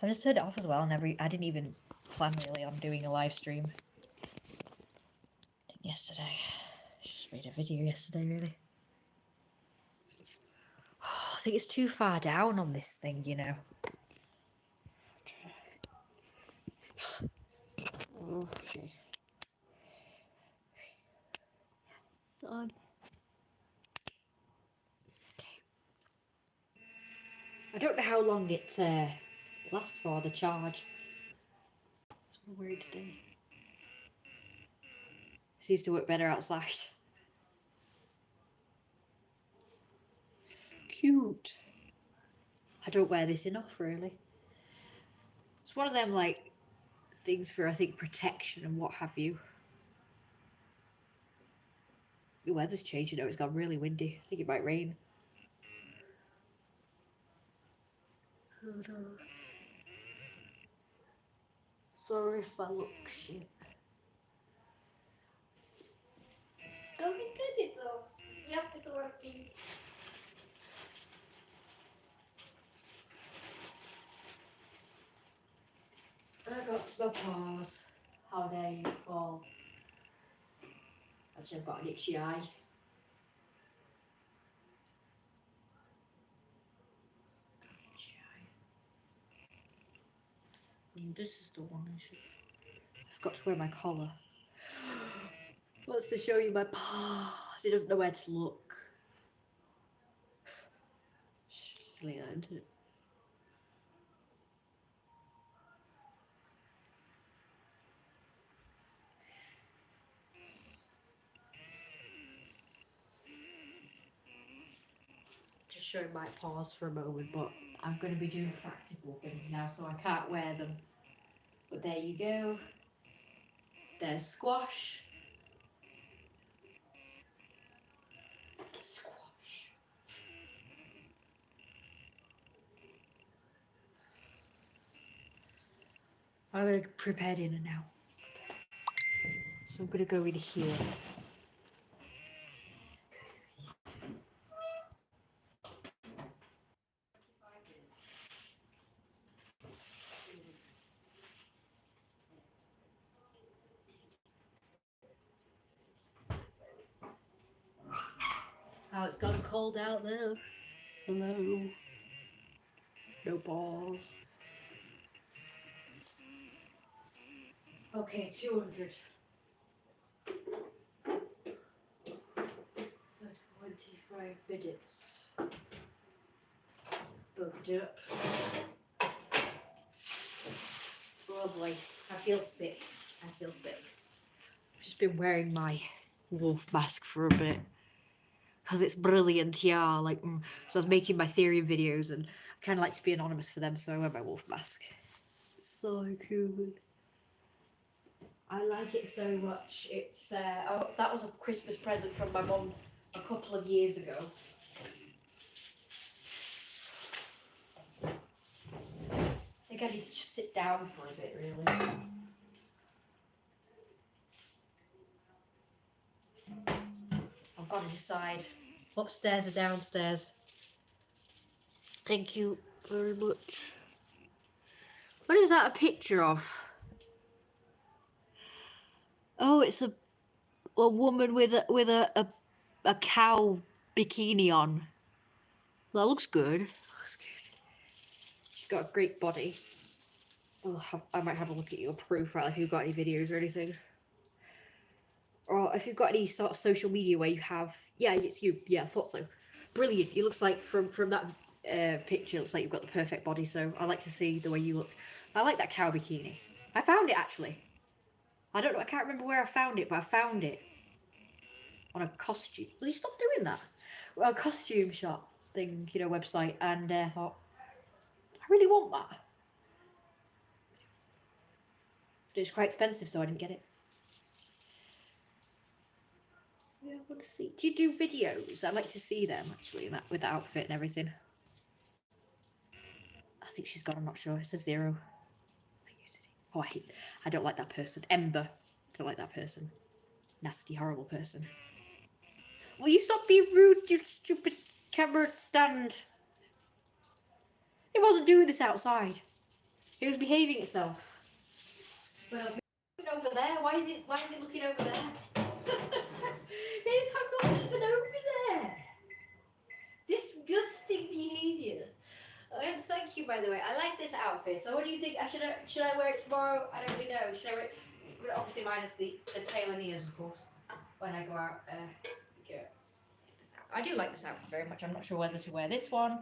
I just turned it off as well. I didn't even plan really on doing a live stream yesterday. Just made a video yesterday, really. I think it's too far down on this thing, you know. Okay. It's on. Okay. I don't know how long it lasts for, the charge. That's what I'm worried today. It seems to work better outside. Cute. I don't wear this enough, really. It's one of them, like, things for, I think, protection and what have you. The weather's changed, you know, it's gone really windy. I think it might rain. Sorry if I look shit. Don't get it though. You have to throw it in. I got my paws. How dare you fall? Actually, I've got an itchy eye. This is the one I should. I forgot to wear my collar. Wants to show you my paws. He doesn't know where to look. Silly, that, isn't it? Just showing my paws for a moment, but I'm going to be doing practical things now, so I can't wear them. But there you go. There's squash. Squash. I'm going to prepare dinner now. So I'm going to go in here. Oh, it's gotten cold out there. Hello. No balls. Okay, 200. For 25 minutes. Booked up. Oh boy, I feel sick. I feel sick. I've just been wearing my wolf mask for a bit. Because it's brilliant, yeah. Like, so I was making my theory videos and I kind of like to be anonymous for them, so I wear my wolf mask. It's so cool. I like it so much. It's oh, that was a Christmas present from my mum a couple of years ago. I think I need to just sit down for a bit, really. I've got to decide upstairs or downstairs. Thank you very much. What is that a picture of? Oh, it's a woman with a cow bikini on. That looks good. Looks good. She's got a great body. Oh, I might have a look at your profile if you've got any videos or anything. Or if you've got any sort of social media where you have... Yeah, it's you. Yeah, I thought so. Brilliant. It looks like from that picture, it looks like you've got the perfect body, so I like to see the way you look. I like that cow bikini. I found it, actually. I don't know, I can't remember where I found it, but I found it on a costume. Will you stop doing that? Well, a costume shop thing, you know, website, and I thought, I really want that. But it's quite expensive, so I didn't get it. Yeah, I want to see. Do you do videos? I'd like to see them, actually, with the outfit and everything. I think she's gone, I'm not sure. It says 0. Oh, I don't like that person. Ember. Don't like that person. Nasty, horrible person. Will you stop being rude, you stupid camera stand? It wasn't doing this outside. It was behaving itself. But I was looking over there. Why is it looking over there? I'm not even over there. Disgusting behaviour. Oh, thank you, by the way. I like this outfit. So what do you think? Should I wear it tomorrow? I don't really know. Should I wear it? Obviously minus the tail and ears, of course. When I go out, I do like this outfit very much. I'm not sure whether to wear this one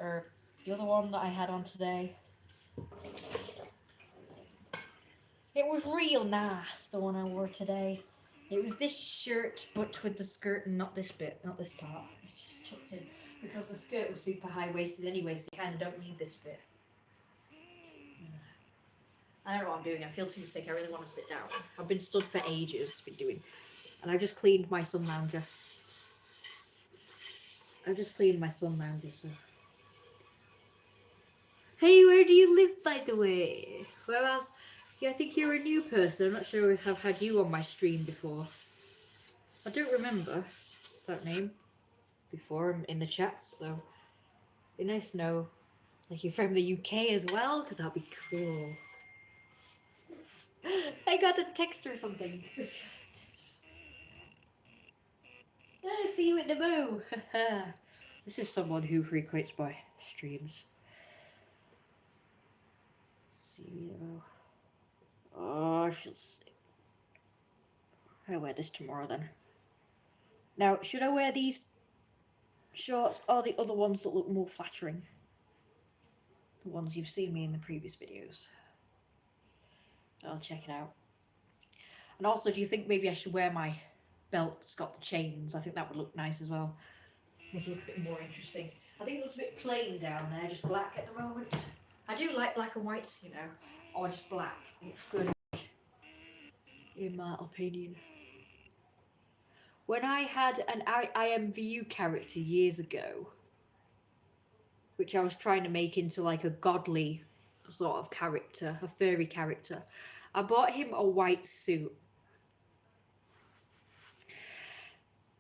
or the other one that I had on today. It was real nice, the one I wore today. It was this shirt, but with the skirt and not this bit, not this part. It's just tucked in because the skirt was super high-waisted anyway, so you kind of don't need this bit. I don't know what I'm doing. I feel too sick. I really want to sit down. I've been stood for ages, and I've just cleaned my sun lounger. So. Hey, where do you live, by the way? Where else? Yeah, I think you're a new person. I'm not sure if I've had you on my stream before. I don't remember that name before in the chat, so it'd be nice to know. Like you're from the UK as well, because that'd be cool. I got a text or something. See you in the mo. This is someone who frequents my streams. See you in the mo. Oh, I feel sick. I'll wear this tomorrow then. Now, should I wear these shorts or the other ones that look more flattering? The ones you've seen me in the previous videos. I'll check it out. And also, do you think maybe I should wear my belt that's got the chains? I think that would look nice as well. Would look a bit more interesting. I think it looks a bit plain down there, just black at the moment. I do like black and white, you know, or just black. It's good, in my opinion. When I had an IMVU character years ago, which I was trying to make into like a godly sort of character, a furry character, I bought him a white suit,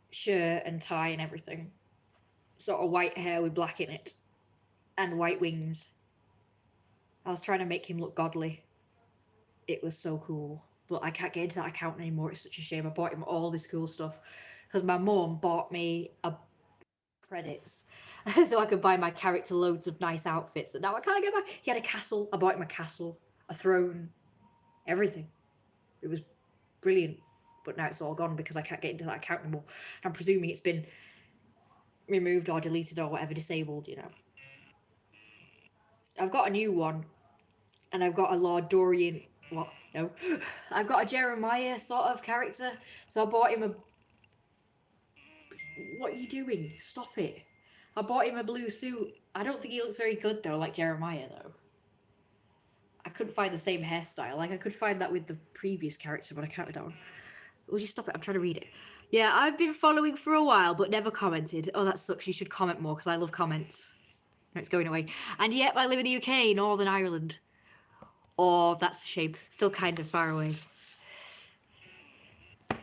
shirt and tie and everything, sort of white hair with black in it, and white wings. I was trying to make him look godly. It was so cool, but I can't get into that account anymore. It's such a shame. I bought him all this cool stuff because my mum bought me credits so I could buy my character loads of nice outfits, and now I can't get back. He had a castle. I bought him a castle, a throne, everything. It was brilliant, but now it's all gone because I can't get into that account anymore. I'm presuming it's been removed or deleted or whatever, disabled, you know. I've got a new one, and I've got a Lord Dorian. What? No. I've got a Jeremiah sort of character, so I bought him a... What are you doing? Stop it. I bought him a blue suit. I don't think he looks very good, though, like Jeremiah, though. I couldn't find the same hairstyle. Like, I could find that with the previous character, but I can't with that one. Will you stop it? I'm trying to read it. Yeah, I've been following for a while, but never commented. Oh, that sucks. You should comment more, because I love comments. No, it's going away. And yet, I live in the UK, Northern Ireland. Oh, that's a shame. Still kind of far away.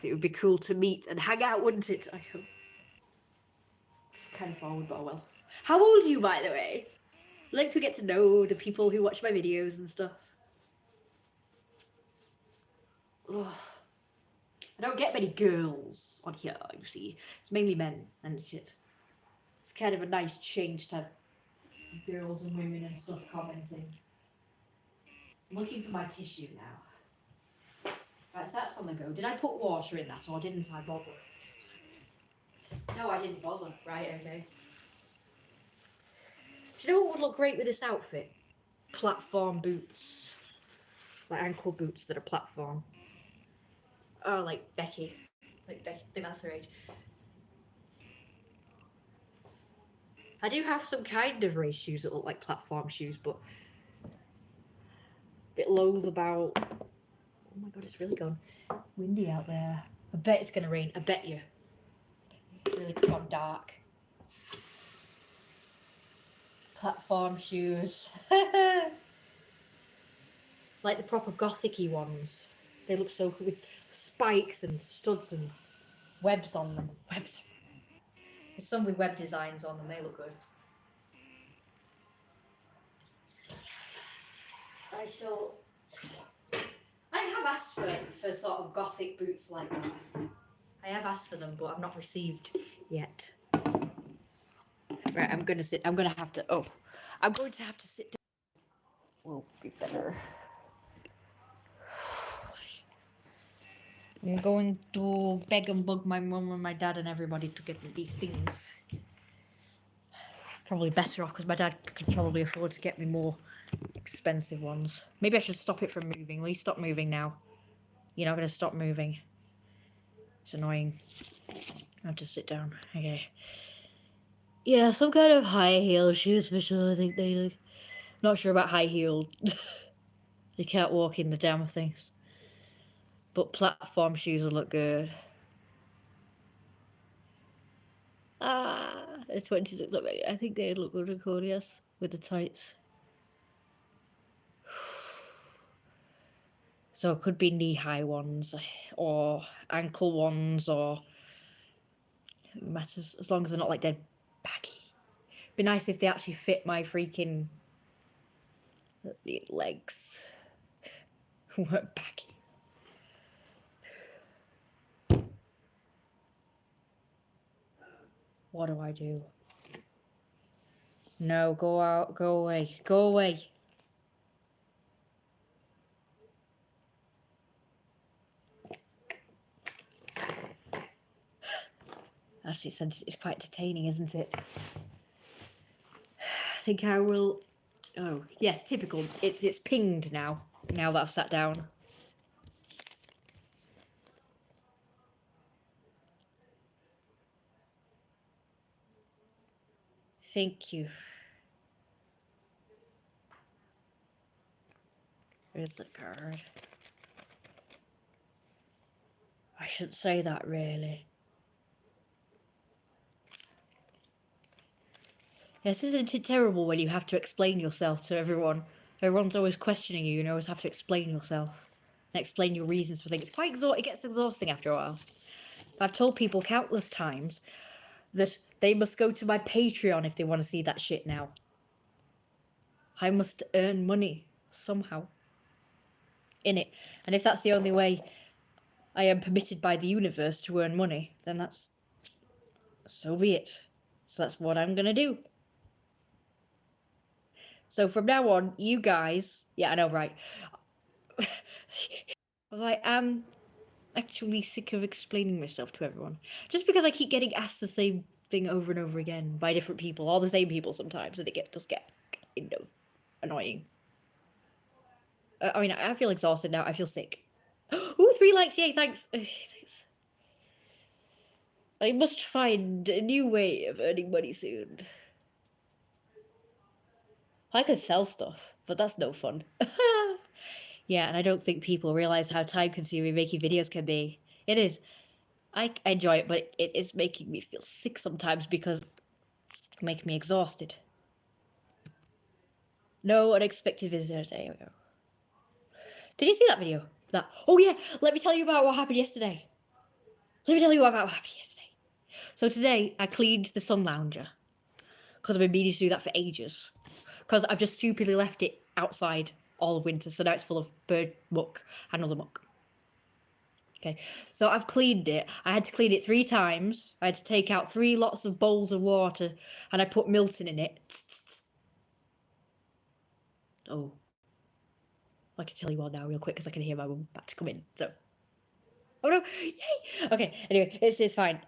It would be cool to meet and hang out, wouldn't it? I hope. It's kind of forward, but oh well. How old are you, by the way? I like to get to know the people who watch my videos and stuff. Ugh. I don't get many girls on here, you see. It's mainly men and shit. It's kind of a nice change to have girls and women and stuff commenting. I'm looking for my tissue now. Right, so that's on the go. Did I put water in that, or didn't I bother? No, I didn't bother. Right, okay. Do you know what would look great with this outfit? Platform boots. Like ankle boots that are platform. Oh, like Becky. Like Becky, I think that's her age. I do have some kind of race shoes that look like platform shoes, but a bit loath about... Oh my god, it's really gone windy out there. I bet it's going to rain. I bet you. It's really gone dark. Platform shoes. Like the proper gothic-y ones. They look so cool with spikes and studs and webs on them. Webs. There's some with web designs on them. They look good. I shall. I have asked for sort of gothic boots like that. I have asked for them, but I've not received yet. Right, I'm gonna sit. I'm gonna have to. Oh, I'm going to have to sit down. Will be better. I'm going to beg and bug my mum and my dad and everybody to get me these things. Probably better off because my dad could probably afford to get me more expensive ones. Maybe I should stop it from moving. Will you stop moving now? You're not going to stop moving. It's annoying. I have to sit down. Okay. Yeah, some kind of high heel shoes for sure. I think they look. Not sure about high heel. You can't walk in the damn things. But platform shoes will look good. It's what to look like. I think they look good and cool, yes, with the tights. So it could be knee-high ones, or ankle ones, or it matters as long as they're not like dead baggy. Be nice if they actually fit my freaking legs. Weren't baggy. What do I do? No, go out, go away, go away. Actually, it's quite entertaining, isn't it? I think I will. Oh, yes, typical. It's pinged now. Now that I've sat down. Thank you. Where's the card? I shouldn't say that, really. Yes, isn't it terrible when you have to explain yourself to everyone? Everyone's always questioning you, and you always have to explain yourself and explain your reasons for things. It's quite it gets exhausting after a while. I've told people countless times that they must go to my Patreon if they want to see that shit now. I must earn money somehow in it. And if that's the only way I am permitted by the universe to earn money, then that's so be it. So that's what I'm gonna do. So from now on, you guys, yeah, I know, right? I was like, I'm actually sick of explaining myself to everyone. Just because I keep getting asked the same thing over and over again by different people, all the same people sometimes, and it does get kind of annoying. I mean, I feel exhausted now. I feel sick. Ooh, 3 likes, yay, thanks. Thanks. I must find a new way of earning money soon. I could sell stuff, but that's no fun. Yeah, and I don't think people realize how time-consuming making videos can be. It is. I enjoy it, but it is making me feel sick sometimes because it makes me exhausted. No unexpected visitor. There we go. Did you see that video? Oh yeah, let me tell you about what happened yesterday. Let me tell you about what happened yesterday. So today I cleaned the sun lounger because I've been meaning to do that for ages. Because I've just stupidly left it outside all winter, so now it's full of bird muck and other muck. Okay, so I've cleaned it. I had to clean it 3 times. I had to take out 3 lots of bowls of water, and I put Milton in it. Oh, I can tell you all now real quick because I can hear my mum about to come in. So, oh no, yay! Okay, anyway, it's fine.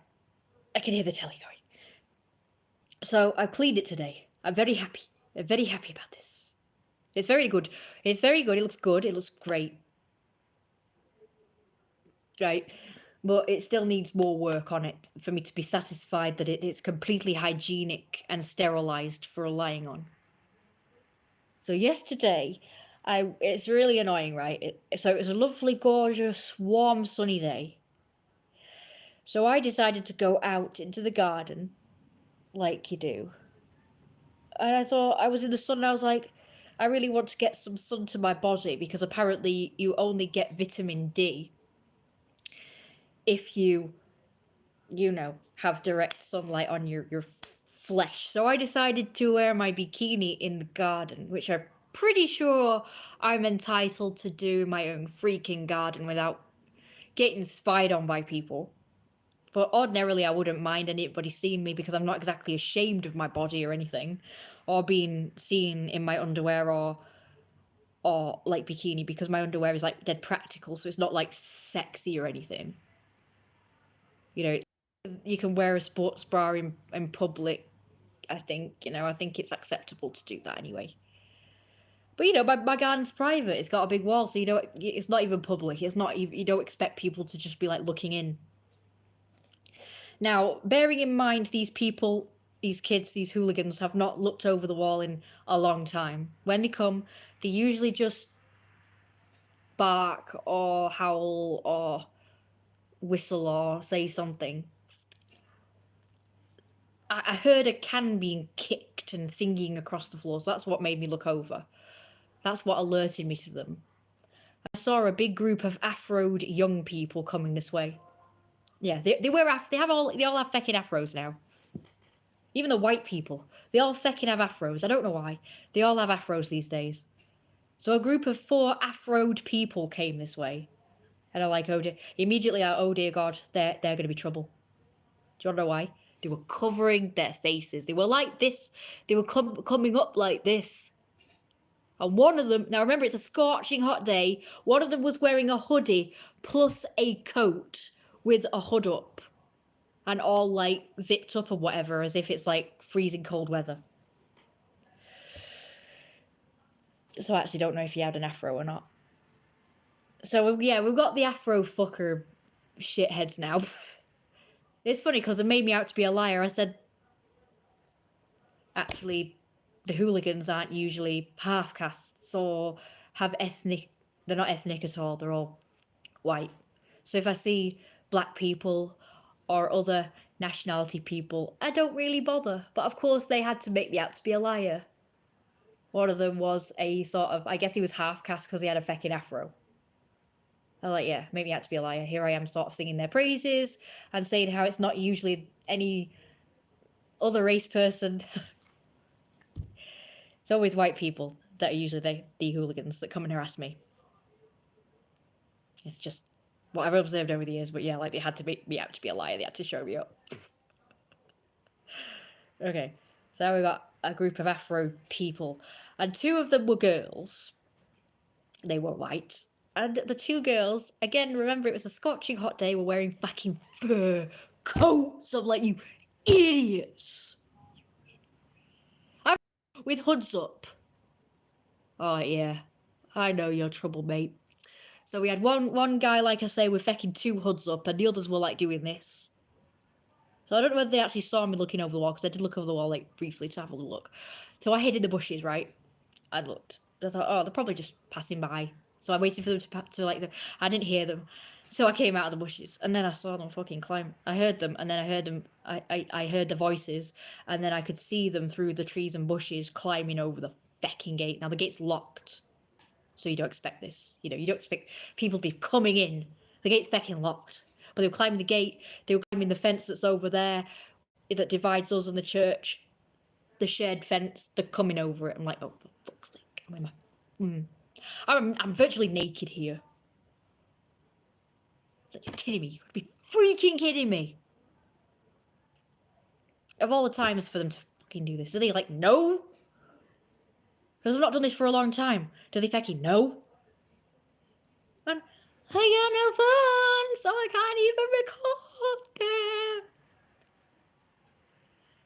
I can hear the telly going. So I've cleaned it today. I'm very happy. I'm very happy about this. It's very good. It's very good. It looks good. It looks great. Right, but it still needs more work on it for me to be satisfied that it's completely hygienic and sterilized for lying on. So yesterday, it's really annoying, right? So it was a lovely, gorgeous, warm, sunny day. So I decided to go out into the garden, like you do. And I thought I was in the sun, and I was like, I really want to get some sun to my body because apparently you only get vitamin D if you have direct sunlight on your flesh. So I decided to wear my bikini in the garden, which I pretty sure I'm entitled to do my own freaking garden without getting spied on by people. But ordinarily, I wouldn't mind anybody seeing me because I'm not exactly ashamed of my body or anything, or being seen in my underwear or like bikini, because my underwear is like dead practical, so it's not like sexy or anything. You know, you can wear a sports bra in public. I think, I think it's acceptable to do that anyway. But my garden's private. It's got a big wall, so it's not even public. It's not even, you don't expect people to just be like looking in. Now, bearing in mind these people, these kids, these hooligans have not looked over the wall in a long time. When they come, they usually just bark or howl or whistle or say something. I heard a can being kicked and thinging across the floor, so that's what made me look over. That's what alerted me to them. I saw a big group of afroed young people coming this way. Yeah, they all have feckin' afros now. Even the white people, they all feckin' have afros. I don't know why. They all have afros these days. So a group of 4 afroed people came this way. And I'm like, oh dear. Immediately, oh dear God, they're going to be trouble. Do you want to know why? They were covering their faces. They were like this. They were coming up like this. And one of them, now remember, it's a scorching hot day. One of them was wearing a hoodie plus a coat with a hood up. And all like zipped up or whatever, as if it's like freezing cold weather. So I actually don't know if he had an afro or not. So yeah, we've got the afro fucker shitheads now. It's funny because it made me out to be a liar. I said, actually, the hooligans aren't usually half castes or have ethnic. They're not ethnic at all. They're all white. So if I see black people or other nationality people, I don't really bother. But of course, they had to make me out to be a liar. One of them was a sort of, I guess he was half caste because he had a feckin' afro. I'm like, yeah, maybe I had to be a liar. Here I am sort of singing their praises and saying how it's not usually any other race person. It's always white people that are usually the hooligans that come and harass me. It's just what I've observed over the years, but yeah, like they had to make me out to be a liar. They had to show me up. Okay, so we got a group of Afro people, and 2 of them were girls. They were white. And the 2 girls, again, remember it was a scorching hot day, were wearing fucking fur coats. I'm like, you idiots. I'm with hoods up. Oh, yeah. I know your trouble, mate. So we had one guy, like I say, with fucking 2 hoods up, and the others were like doing this. So I don't know whether they actually saw me looking over the wall, because I did look over the wall like briefly to have a look. So I hid in the bushes, right? I looked. I thought, oh, they're probably just passing by. So I waited for them to like. I didn't hear them, so I came out of the bushes, and then I saw them fucking climb. I heard them, and then I heard them. I heard the voices, and then I could see them through the trees and bushes climbing over the fecking gate. Now the gate's locked, so you don't expect this. You don't expect people to be coming in. The gate's fecking locked, but they were climbing the gate. They were climbing the fence that's over there, that divides us and the church. The shared fence. They're coming over it. I'm like, oh, for fuck's sake. I'm virtually naked here. You're kidding me. You gotta be freaking kidding me. Of all the times for them to fucking do this, are they like, no? Because I've not done this for a long time. Do they fucking know? And I got no phone, so I can't even record them.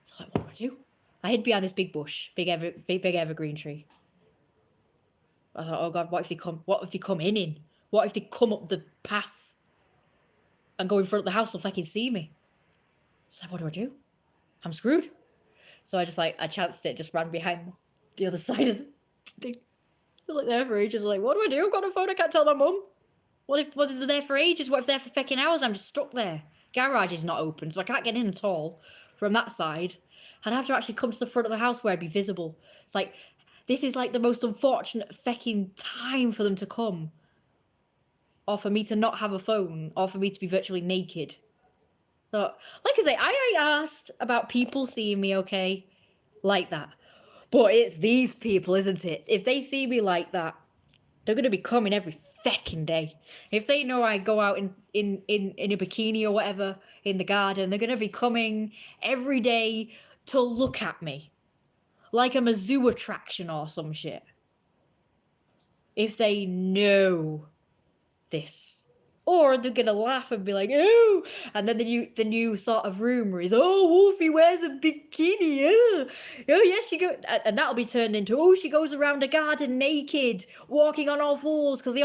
So like, what do I do? I hid behind this big bush, big evergreen tree. I thought, oh God, what if they come in? What if they come up the path and go in front of the house and fucking see me? So what do? I'm screwed. So I chanced it, just ran behind the other side of the thing. I was like there for ages, like, what do I do? I've got a phone, I can't tell my mum. What if they're there for ages? What if they're for fucking hours? I'm just stuck there. Garage is not open, so I can't get in at all from that side. I'd have to actually come to the front of the house where I'd be visible. It's like, this is like the most unfortunate fucking time for them to come. Or for me to not have a phone, or for me to be virtually naked. So, like I say, I asked about people seeing me okay, like that. But it's these people, isn't it? If they see me like that, they're gonna be coming every fecking day. If they know I go out in a bikini or whatever in the garden, they're gonna be coming every day to look at me. Like I'm a zoo attraction or some shit. If they know this. Or they're gonna laugh and be like, "Oh!" And then the new sort of rumor is, "Oh, Wolfie wears a bikini. Oh, oh yeah, she go," and that'll be turned into, "Oh, she goes around a garden naked, walking on all fours." Because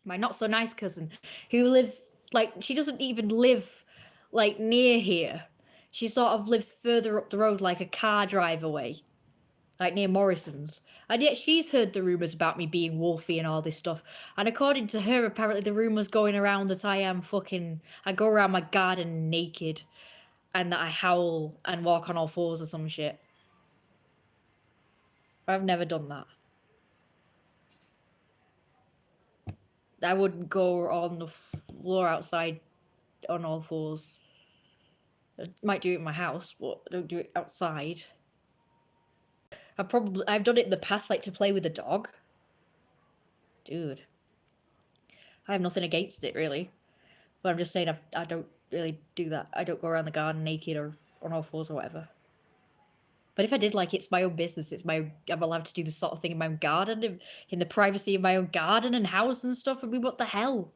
my not so nice cousin, who lives like she doesn't even live like near here. She sort of lives further up the road, like a car drive away, like near Morrison's. And yet she's heard the rumours about me being wolfy and all this stuff. And according to her, apparently the rumours going around that I go around my garden naked and that I howl and walk on all fours or some shit. I've never done that. I wouldn't go on the floor outside on all fours. I might do it in my house, but I don't do it outside. I've done it in the past, like to play with a dog. Dude, I have nothing against it really. But I'm just saying I don't really do that. I don't go around the garden naked or on all fours or whatever. But if I did, like, it's my own business. I'm allowed to do this sort of thing in my own garden, in the privacy of my own garden and house and stuff. I mean, what the hell?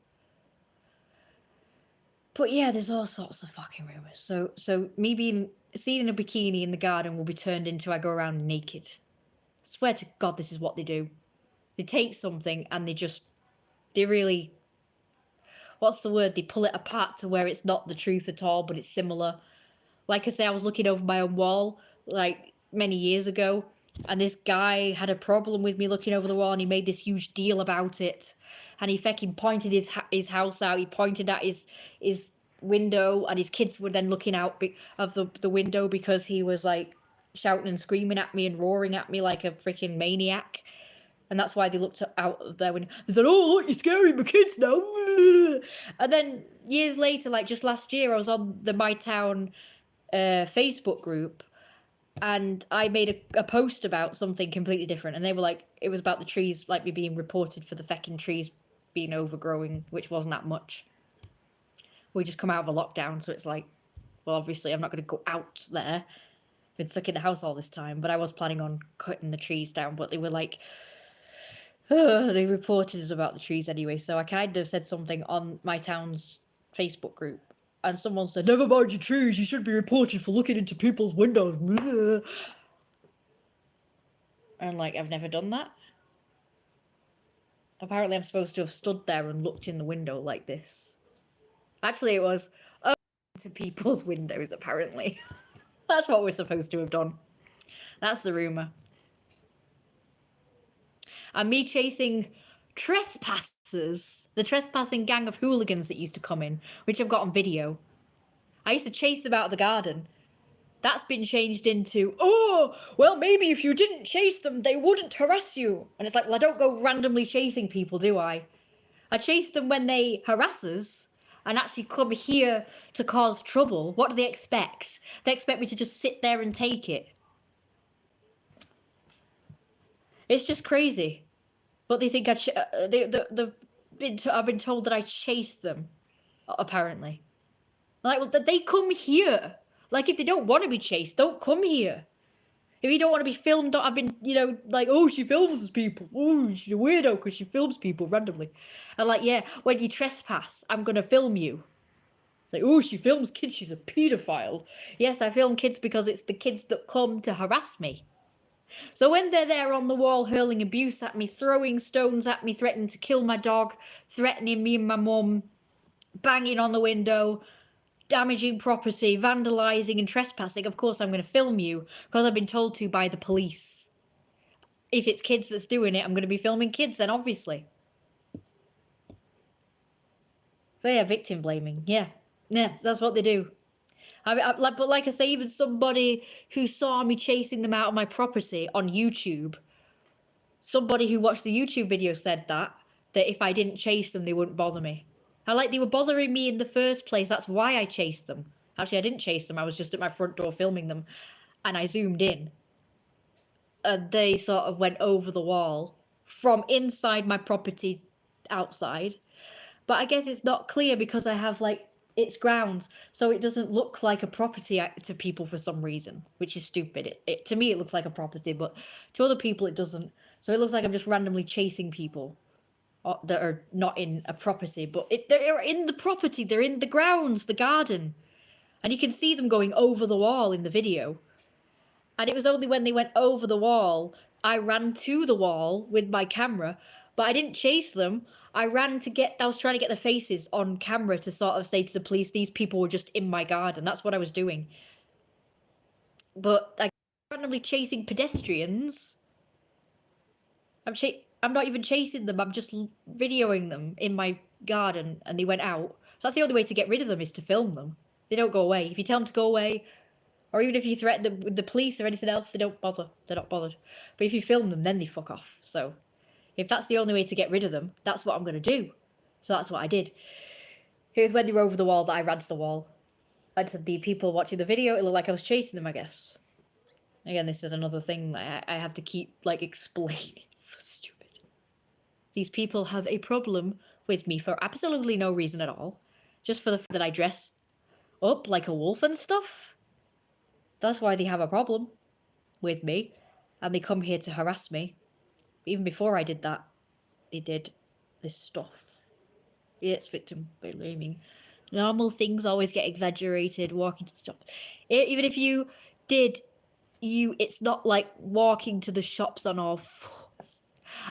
But yeah, there's all sorts of fucking rumors. So me being seen in a bikini in the garden will be turned into I go around naked. I swear to God, this is what they do. They take something and they really, what's the word? They pull it apart to where it's not the truth at all, but it's similar. Like I say, I was looking over my own wall like many years ago, and this guy had a problem with me looking over the wall, and he made this huge deal about it. And he fucking pointed his house out. He pointed at his window, and his kids were then looking out of the window because he was like shouting and screaming at me and roaring at me like a freaking maniac. And that's why they looked out of their window. They said, "Oh, look, you're scaring my kids now." And then years later, like just last year, I was on the My Town Facebook group, and I made a post about something completely different, and they were like, it was about the trees, like me being reported for the fecking trees being overgrowing, which wasn't that much. We just come out of a lockdown, so it's like, well, obviously I'm not going to go out there. Been stuck in the house all this time, but I was planning on cutting the trees down, but they were like, they reported us about the trees anyway, so I kind of said something on my town's Facebook group, and someone said, "Never mind your trees, you should be reported for looking into people's windows." And like, I've never done that. Apparently I'm supposed to have stood there and looked in the window like this. Actually, it was to people's windows, apparently. That's what we're supposed to have done. That's the rumour. And me chasing trespassers, the trespassing gang of hooligans that used to come in, which I've got on video. I used to chase them out of the garden. That's been changed into, "Oh, well, maybe if you didn't chase them, they wouldn't harass you." And it's like, well, I don't go randomly chasing people, do I? I chase them when they harass us and actually come here to cause trouble. What do they expect? They expect me to just sit there and take it. It's just crazy. But they think I've been told that I chased them, apparently. Like, well, they come here. Like, if they don't want to be chased, don't come here. If you don't want to be filmed, I've been, like, "Oh, she films people. Oh, she's a weirdo because she films people randomly." And like, yeah, when you trespass, I'm going to film you. Like, "Oh, she films kids. She's a paedophile." Yes, I film kids because it's the kids that come to harass me. So when they're there on the wall hurling abuse at me, throwing stones at me, threatening to kill my dog, threatening me and my mum, banging on the window, damaging property, vandalising and trespassing, of course I'm going to film you because I've been told to by the police. If it's kids that's doing it, I'm going to be filming kids then, obviously. So yeah, victim blaming. Yeah, that's what they do. But like I say, even somebody who saw me chasing them out of my property on YouTube, somebody who watched the YouTube video said that if I didn't chase them, they wouldn't bother me. They were bothering me in the first place. That's why I chased them. Actually, I didn't chase them. I was just at my front door filming them, and I zoomed in. they sort of went over the wall from inside my property outside. But I guess it's not clear because I have like it's grounds, so it doesn't look like a property to people for some reason, which is stupid. It to me it looks like a property, but to other people it doesn't. So it looks like I'm just randomly chasing people that are not in a property, but they're in the property. They're in the grounds, the garden, and you can see them going over the wall in the video. And it was only when they went over the wall, I ran to the wall with my camera, but I didn't chase them. I was trying to get their faces on camera to sort of say to the police, these people were just in my garden. That's what I was doing. But I randomly chasing pedestrians. I'm not even chasing them. I'm just videoing them in my garden, and they went out. So that's the only way to get rid of them, is to film them. They don't go away. If you tell them to go away, or even if you threaten them with the police or anything else, they don't bother. They're not bothered. But if you film them, then they fuck off. So if that's the only way to get rid of them, that's what I'm going to do. So that's what I did. It was when they were over the wall that I ran to the wall. And to the people watching the video, it looked like I was chasing them, I guess. Again, this is another thing that I have to keep, like, explaining. It's so stupid. These people have a problem with me for absolutely no reason at all. Just for the fact that I dress up like a wolf and stuff. That's why they have a problem with me. And they come here to harass me. Even before I did that, they did this stuff. Yeah, it's victim blaming. Normal things always get exaggerated. Walking to the shop. Even if you did, it's not like walking to the shops on all fours.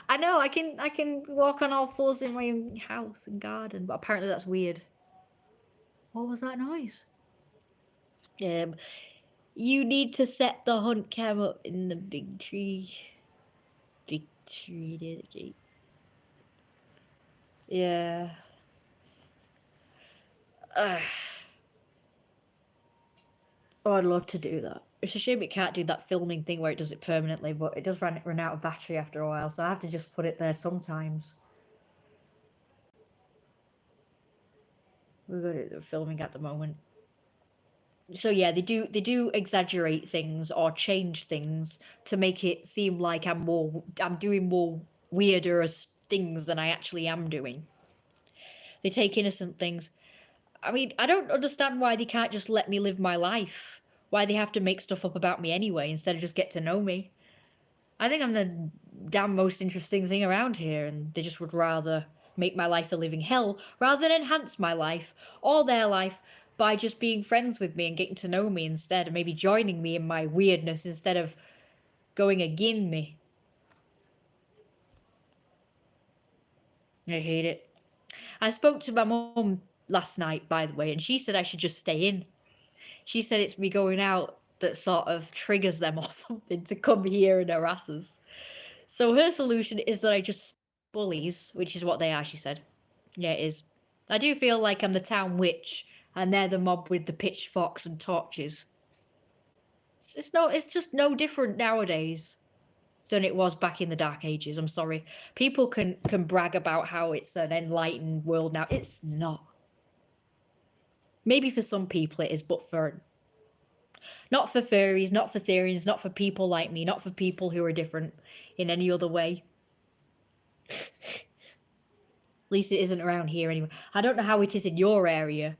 I know I can walk on all fours in my own house and garden, but apparently that's weird. What was that noise? You need to set the hunt cam up in the big tree. Big tree dedicate. Yeah. Oh, I'd love to do that. It's a shame it can't do that filming thing where it does it permanently, but it does run out of battery after a while, so I have to just put it there sometimes. We're good at filming at the moment. So yeah, they do exaggerate things or change things to make it seem like I'm doing more weirder things than I actually am doing. They take innocent things. I mean, I don't understand why they can't just let me live my life. Why they have to make stuff up about me anyway instead of just get to know me. I think I'm the damn most interesting thing around here, and they just would rather make my life a living hell rather than enhance my life or their life by just being friends with me and getting to know me instead, and maybe joining me in my weirdness instead of going again me. I hate it. I spoke to my mum last night, by the way, and she said I should just stay in. She said it's me going out that sort of triggers them or something to come here and harass us. So her solution is that I just bullies, which is what they are, she said. Yeah, it is. I do feel like I'm the town witch, and they're the mob with the pitchforks and torches. It's just no different nowadays than it was back in the Dark Ages. I'm sorry. People can brag about how it's an enlightened world now. It's not. Maybe for some people it is, but not for furries, not for Therians, not for people like me, not for people who are different in any other way. At least it isn't around here anyway. I don't know how it is in your area.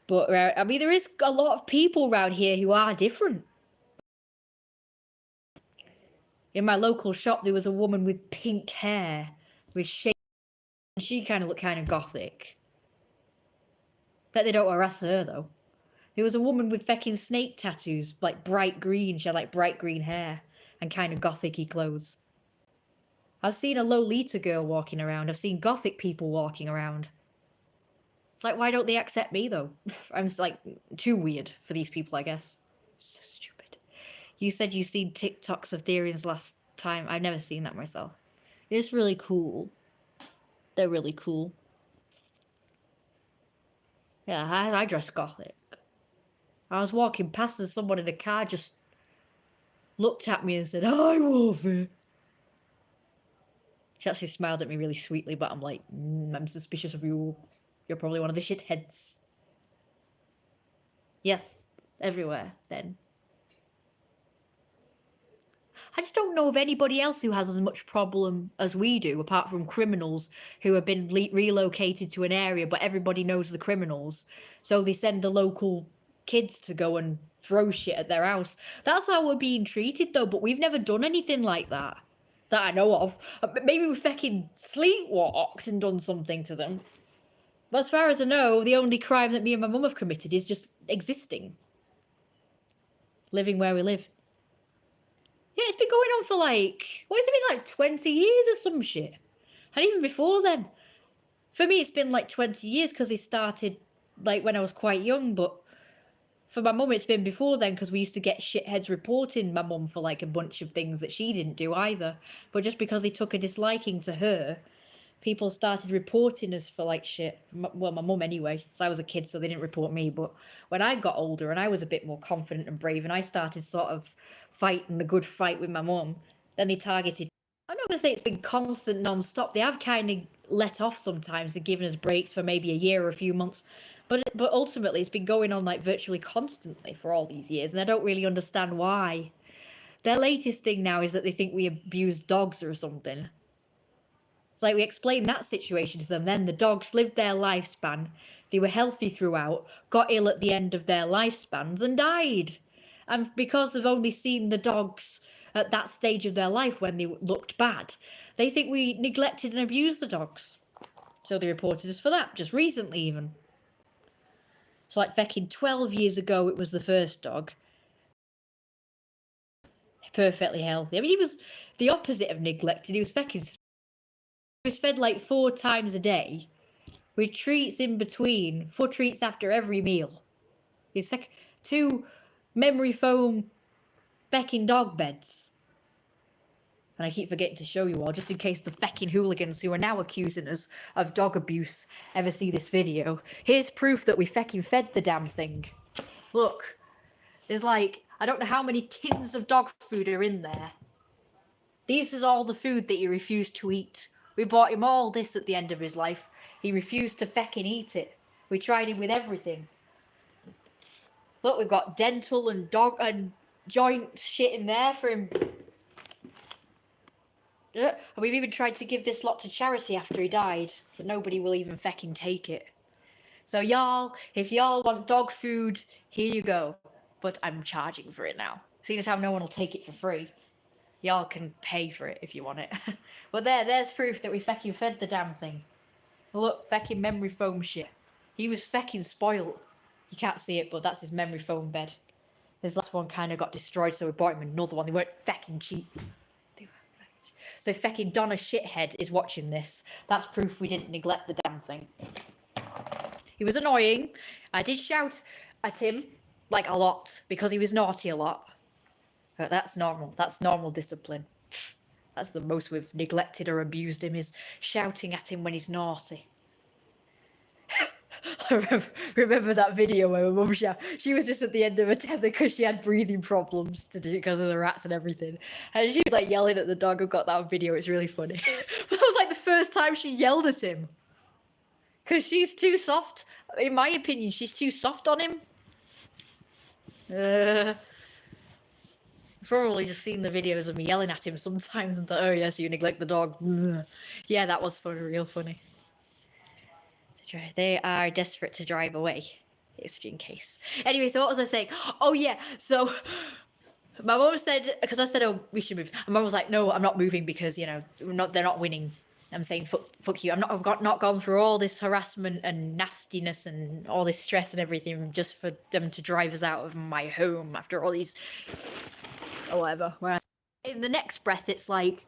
But, I mean, there is a lot of people around here who are different. In my local shop, there was a woman with pink hair, with shades. She kind of looked kind of gothic. Bet they don't harass her, though. There was a woman with feckin' snake tattoos, like bright green. She had, like, bright green hair and kind of gothic-y clothes. I've seen a Lolita girl walking around. I've seen gothic people walking around. It's like, why don't they accept me, though? I'm just, like, too weird for these people, I guess. So stupid. You said you seen TikToks of Therians last time. I've never seen that myself. It's really cool. They're really cool. Yeah, I dress gothic. I was walking past and someone in a car just looked at me and said, "Hi, Wolfie." She actually smiled at me really sweetly, but I'm like, I'm suspicious of you. You're probably one of the shitheads. Yes, everywhere, then. I just don't know of anybody else who has as much problem as we do, apart from criminals who have been relocated to an area, but everybody knows the criminals, so they send the local kids to go and throw shit at their house. That's how we're being treated, though, but we've never done anything like that I know of. Maybe we fucking sleepwalked and done something to them. But as far as I know, the only crime that me and my mum have committed is just existing. Living where we live. Yeah, it's been going on for like, what has it been, like 20 years or some shit? And even before then. For me, it's been like 20 years because it started like when I was quite young, but for my mum, it's been before then because we used to get shitheads reporting my mum for like a bunch of things that she didn't do either. But just because they took a disliking to her, people started reporting us for like shit. Well, my mum anyway, because I was a kid, so they didn't report me. But when I got older and I was a bit more confident and brave and I started sort of fighting the good fight with my mum, then they targeted. I'm not going to say it's been constant non-stop. They have kind of let off sometimes and given us breaks for maybe a year or a few months. But ultimately, it's been going on like virtually constantly for all these years, and I don't really understand why. Their latest thing now is that they think we abuse dogs or something. It's like we explained that situation to them. Then the dogs lived their lifespan. They were healthy throughout, got ill at the end of their lifespans, and died. And because they've only seen the dogs at that stage of their life when they looked bad, they think we neglected and abused the dogs. So they reported us for that, just recently even. So like fucking 12 years ago, it was the first dog. Perfectly healthy. I mean, he was the opposite of neglected. He was fucking... He was fed like 4 times a day, with treats in between, 4 treats after every meal. He was fucking... 2 memory foam becking dog beds. And I keep forgetting to show you all, just in case the fecking hooligans who are now accusing us of dog abuse ever see this video. Here's proof that we fecking fed the damn thing. Look, there's like, I don't know how many tins of dog food are in there. This is all the food that he refused to eat. We bought him all this at the end of his life. He refused to fecking eat it. We tried him with everything. Look, we've got dental and dog and joint shit in there for him. Yeah, and we've even tried to give this lot to charity after he died, but nobody will even fecking take it. So y'all, if y'all want dog food, here you go. But I'm charging for it now. Seeing as how no one will take it for free, y'all can pay for it if you want it. But there's proof that we fecking fed the damn thing. Look, fecking memory foam shit. He was fecking spoiled. You can't see it, but that's his memory foam bed. His last one kind of got destroyed, so we bought him another one. They weren't fecking cheap. So fecking Donna Shithead is watching this. That's proof we didn't neglect the damn thing. He was annoying. I did shout at him, like a lot, because he was naughty a lot. But that's normal. That's normal discipline. That's the most we've neglected or abused him, is shouting at him when he's naughty. I remember that video where my mum she was just at the end of a tether because she had breathing problems to do because of the rats and everything, and she was like yelling at the dog. I've got that video, it's really funny. But that was like the first time she yelled at him because she's too soft. In my opinion, she's too soft on him. Probably just seen the videos of me yelling at him sometimes and thought, oh yes, you neglect the dog. Yeah, that was funny, real funny. They are desperate to drive away, just in case. Anyway, so what was I saying? Oh yeah, so my mum said, because I said, oh, we should move. And mum was like, no, I'm not moving because, you know, they're not winning. I'm saying, fuck you. I've not gone through all this harassment and nastiness and all this stress and everything just for them to drive us out of my home after all these, or whatever. Whereas in the next breath, it's like,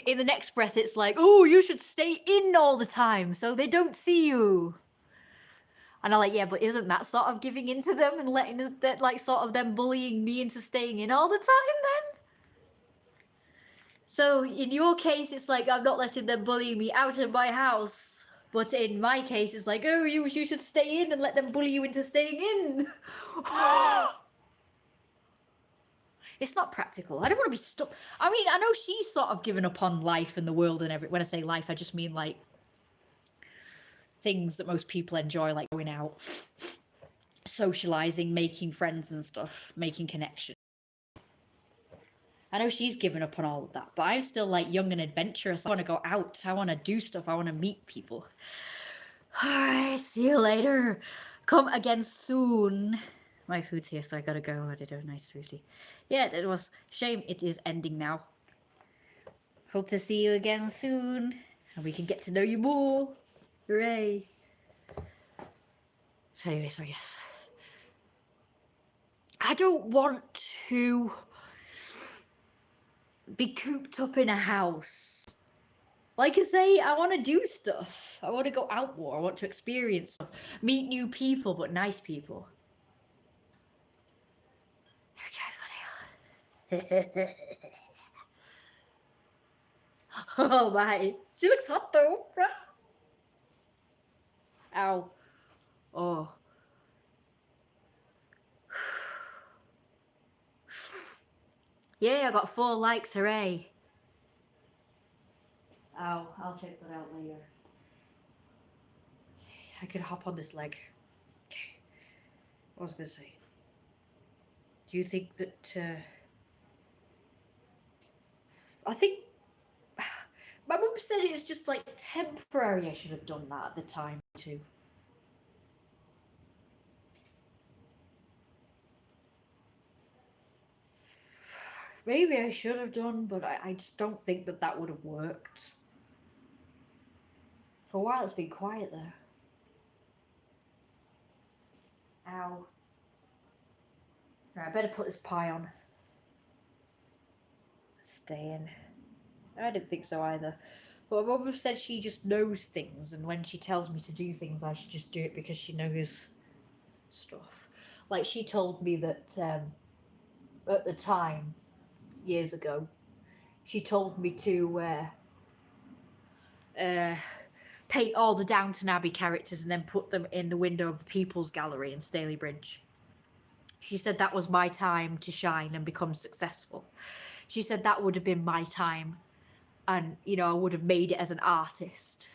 in the next breath, it's like, oh, you should stay in all the time so they don't see you. And I'm like, yeah, but isn't that sort of giving in to them and letting that, like, sort of them bullying me into staying in all the time then? So in your case, it's like, I'm not letting them bully me out of my house. But in my case, it's like, oh, you should stay in and let them bully you into staying in. It's not practical. I don't want to be stuck. I mean, I know she's sort of given up on life and the world and everything. When I say life, I just mean like things that most people enjoy, like going out, socializing, making friends and stuff, making connections. I know she's given up on all of that, but I'm still like young and adventurous. I want to go out. I want to do stuff. I want to meet people. Alright, see you later. Come again soon. My food's here, so I gotta go. I did a nice smoothie. Yeah, it was shame it is ending now. Hope to see you again soon, and we can get to know you more. Hooray! So anyway, so yes. I don't want to be cooped up in a house. Like I say, I want to do stuff. I want to go out more. I want to experience stuff. Meet new people, but nice people. Oh my. She looks hot though. Ow. Oh. Yeah, I got 4 likes, hooray. Ow, I'll check that out later. I could hop on this leg. Okay. What was I going to say? Do you think that, I think my mum said it was just like temporary. I should have done that at the time too. Maybe I should have done, but I just don't think that that would have worked. For a while it's been quiet there. Ow. Right, I better put this pie on. Staying. I didn't think so either. But my mum said she just knows things, and when she tells me to do things, I should just do it because she knows stuff. Like, she told me that at the time, years ago, she told me to paint all the Downton Abbey characters and then put them in the window of the People's Gallery in Stalybridge. She said that was my time to shine and become successful. She said that would have been my time, and, you know, I would have made it as an artist.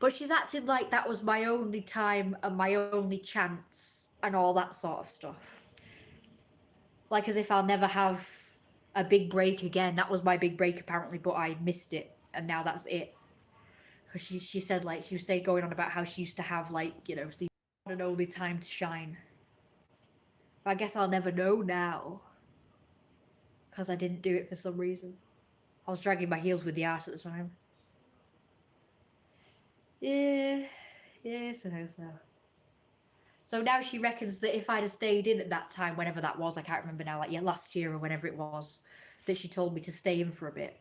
But she's acted like that was my only time and my only chance and all that sort of stuff. Like as if I'll never have a big break again. That was my big break apparently, but I missed it, and now that's it. Because she said, like, she was saying, going on about how she used to have, like, you know, the one and only time to shine. But I guess I'll never know now. Because I didn't do it for some reason. I was dragging my heels with the art at the time. Yeah, I suppose so. So now she reckons that if I'd have stayed in at that time, whenever that was, I can't remember now, like, yeah, last year or whenever it was, that she told me to stay in for a bit.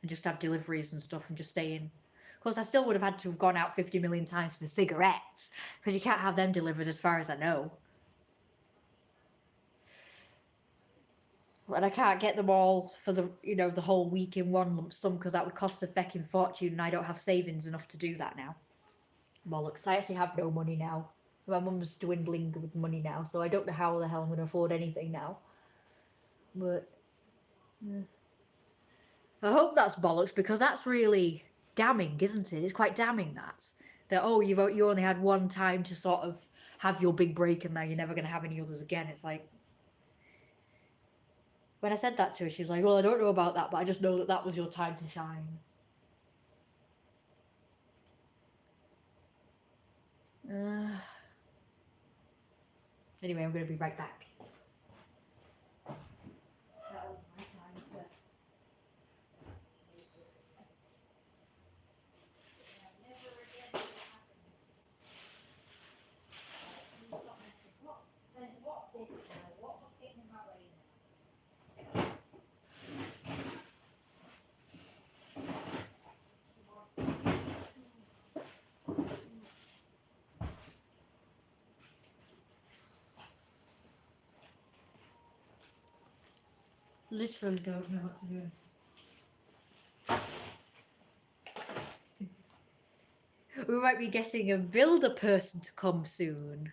And just have deliveries and stuff and just stay in. Of course, I still would have had to have gone out 50 million times for cigarettes, because you can't have them delivered as far as I know. And I can't get them all for the, you know, the whole week in one lump sum, because that would cost a feckin' fortune, and I don't have savings enough to do that now. Bollocks, I actually have no money now. My mum's dwindling with money now, so I don't know how the hell I'm going to afford anything now. But yeah. I hope that's bollocks, because that's really damning, isn't it? It's quite damning that oh, you only had one time to sort of have your big break, and now you're never going to have any others again. It's like, when I said that to her, she was like, well, I don't know about that, but I just know that that was your time to shine. Anyway, I'm going to be right back. That was my time to... Literally don't know what to do. We might be getting a builder person to come soon.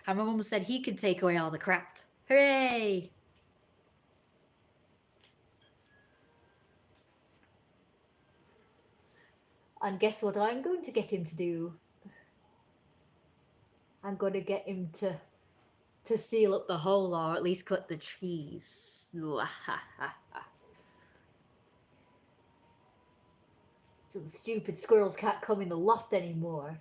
And my mum said he can take away all the crap. Hooray! And guess what I'm going to get him to do? I'm going to get him to to seal up the hole, or at least cut the trees. So the stupid squirrels can't come in the loft anymore.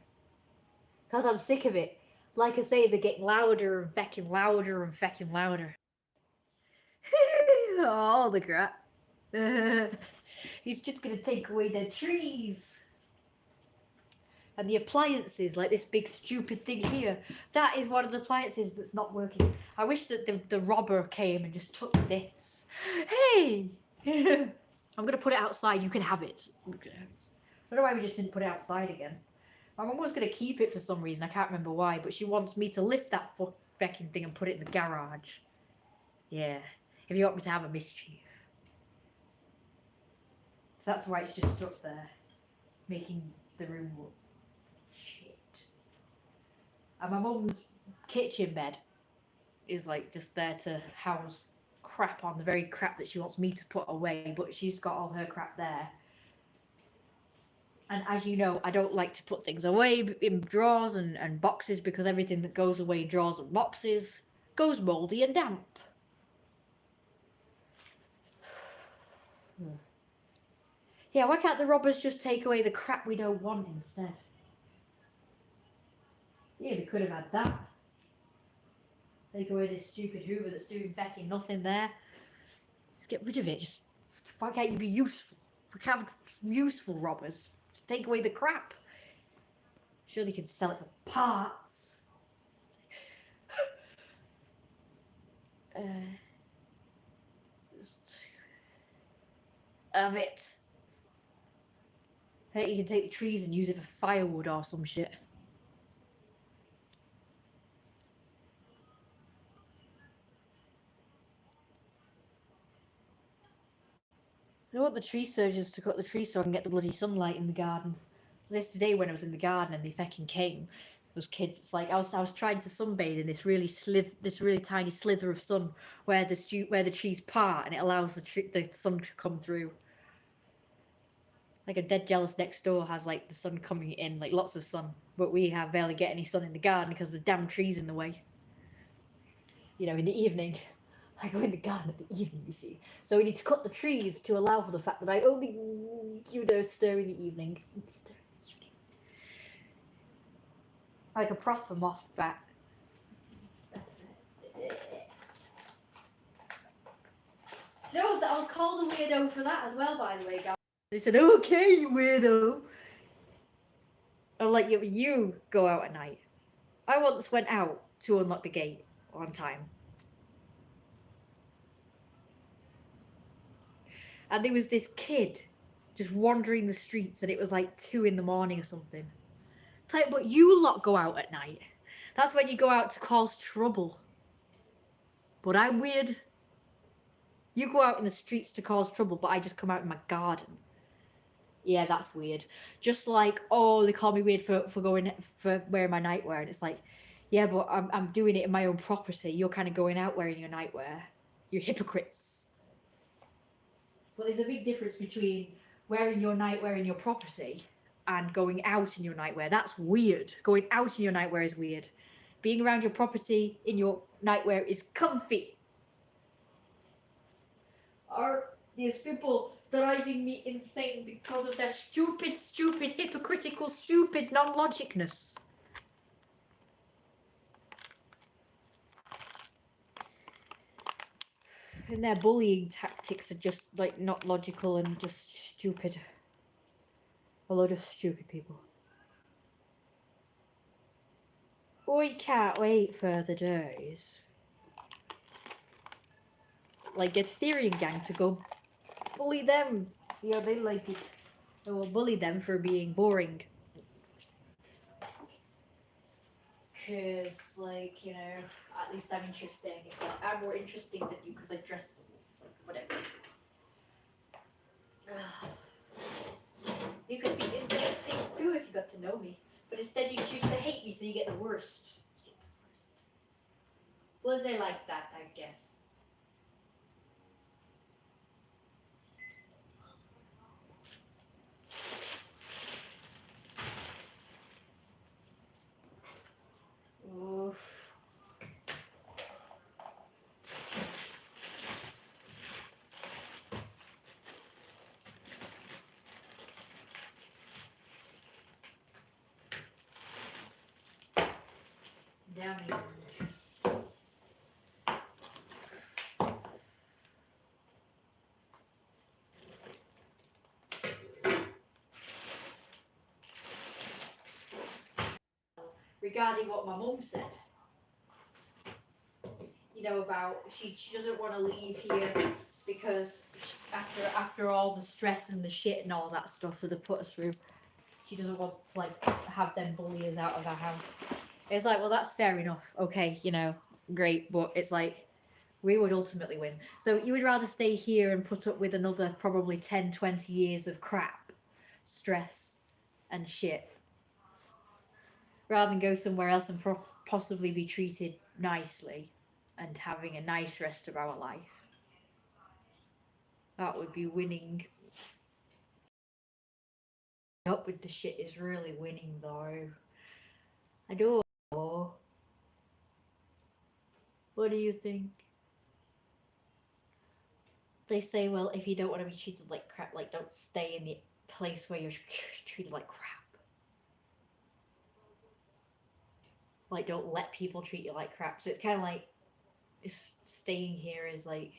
Because I'm sick of it. Like I say, they're getting louder and fecking louder and fecking louder. Oh, the crap. He's just going to take away their trees. And the appliances, like this big stupid thing here. That is one of the appliances that's not working. I wish that the robber came and just took this. Hey! I'm going to put it outside. You can have it. I don't know why we just didn't put it outside again. My mum was going to keep it for some reason. I can't remember why. But she wants me to lift that fucking thing and put it in the garage. Yeah. If you want me to have a mischief. So that's why it's just stuck there. Making the room look shit. And my mum's kitchen bed is like just there to house crap on, the very crap that she wants me to put away, but she's got all her crap there. And as you know, I don't like to put things away in drawers and boxes, because everything that goes away in drawers and boxes goes mouldy and damp. Yeah, why can't the robbers just take away the crap we don't want instead? Yeah, they could have had that. Take away this stupid Hoover that's doing fecking nothing there. Just get rid of it. Just, why can't you be useful? We can't have useful robbers. Just take away the crap. Surely you can sell it for parts. Just have it. Hey, you can take the trees and use it for firewood or some shit. I want the tree surgeons to cut the trees so I can get the bloody sunlight in the garden. Yesterday when I was in the garden and they fecking came, those kids, it's like I was trying to sunbathe in this really tiny slither of sun where the trees part, and it allows the sun to come through. Like a dead jealous next door has like the sun coming in, like lots of sun, but we have barely get any sun in the garden because the damn trees in the way. You know, in the evening. I go in the garden in the evening, you see. So we need to cut the trees to allow for the fact that I only, stir in the evening. Like a proper moth bat. You know, I was called a weirdo for that as well, by the way, guys. They said, okay, you weirdo. I'm like, yeah, you go out at night. I once went out to unlock the gate on time. And there was this kid just wandering the streets, and it was like 2 in the morning or something. It's like, but you lot go out at night. That's when you go out to cause trouble. But I'm weird. You go out in the streets to cause trouble, but I just come out in my garden. Yeah, that's weird. Just like, oh, they call me weird for wearing my nightwear, and it's like, yeah, but I'm doing it in my own property. You're kind of going out wearing your nightwear. You're hypocrites. But there's a big difference between wearing your nightwear in your property and going out in your nightwear. That's weird. Going out in your nightwear is weird. Being around your property in your nightwear is comfy. Are these people driving me insane because of their stupid, hypocritical, stupid non-logicness? And their bullying tactics are just like not logical and just stupid. A load of stupid people. We can't wait for the days. Like get Therian gang to go bully them. See how they like it. They will bully them for being boring. Cause like, at least I'm interesting. It's like, I'm more interesting than you because I dressed whatever. You could be interesting too if you got to know me. But instead you choose to hate me, so you get the worst. Well, they like that, I guess. Oof. Regarding what my mum said, you know, about she doesn't want to leave here because after all the stress and the shit and all that stuff that they put us through, she doesn't want to like have them bully us out of our house. It's like, well, that's fair enough. Okay, you know, great, but it's like we would ultimately win. So you would rather stay here and put up with another probably 10, 20 years of crap, stress, and shit, rather than go somewhere else and possibly be treated nicely and having a nice rest of our life. That would be winning. Up with the shit is really winning though. I don't know. What do you think? They say, well, if you don't want to be treated like crap, like don't stay in the place where you're treated like crap. Like don't let people treat you like crap. So it's kind of like staying here is like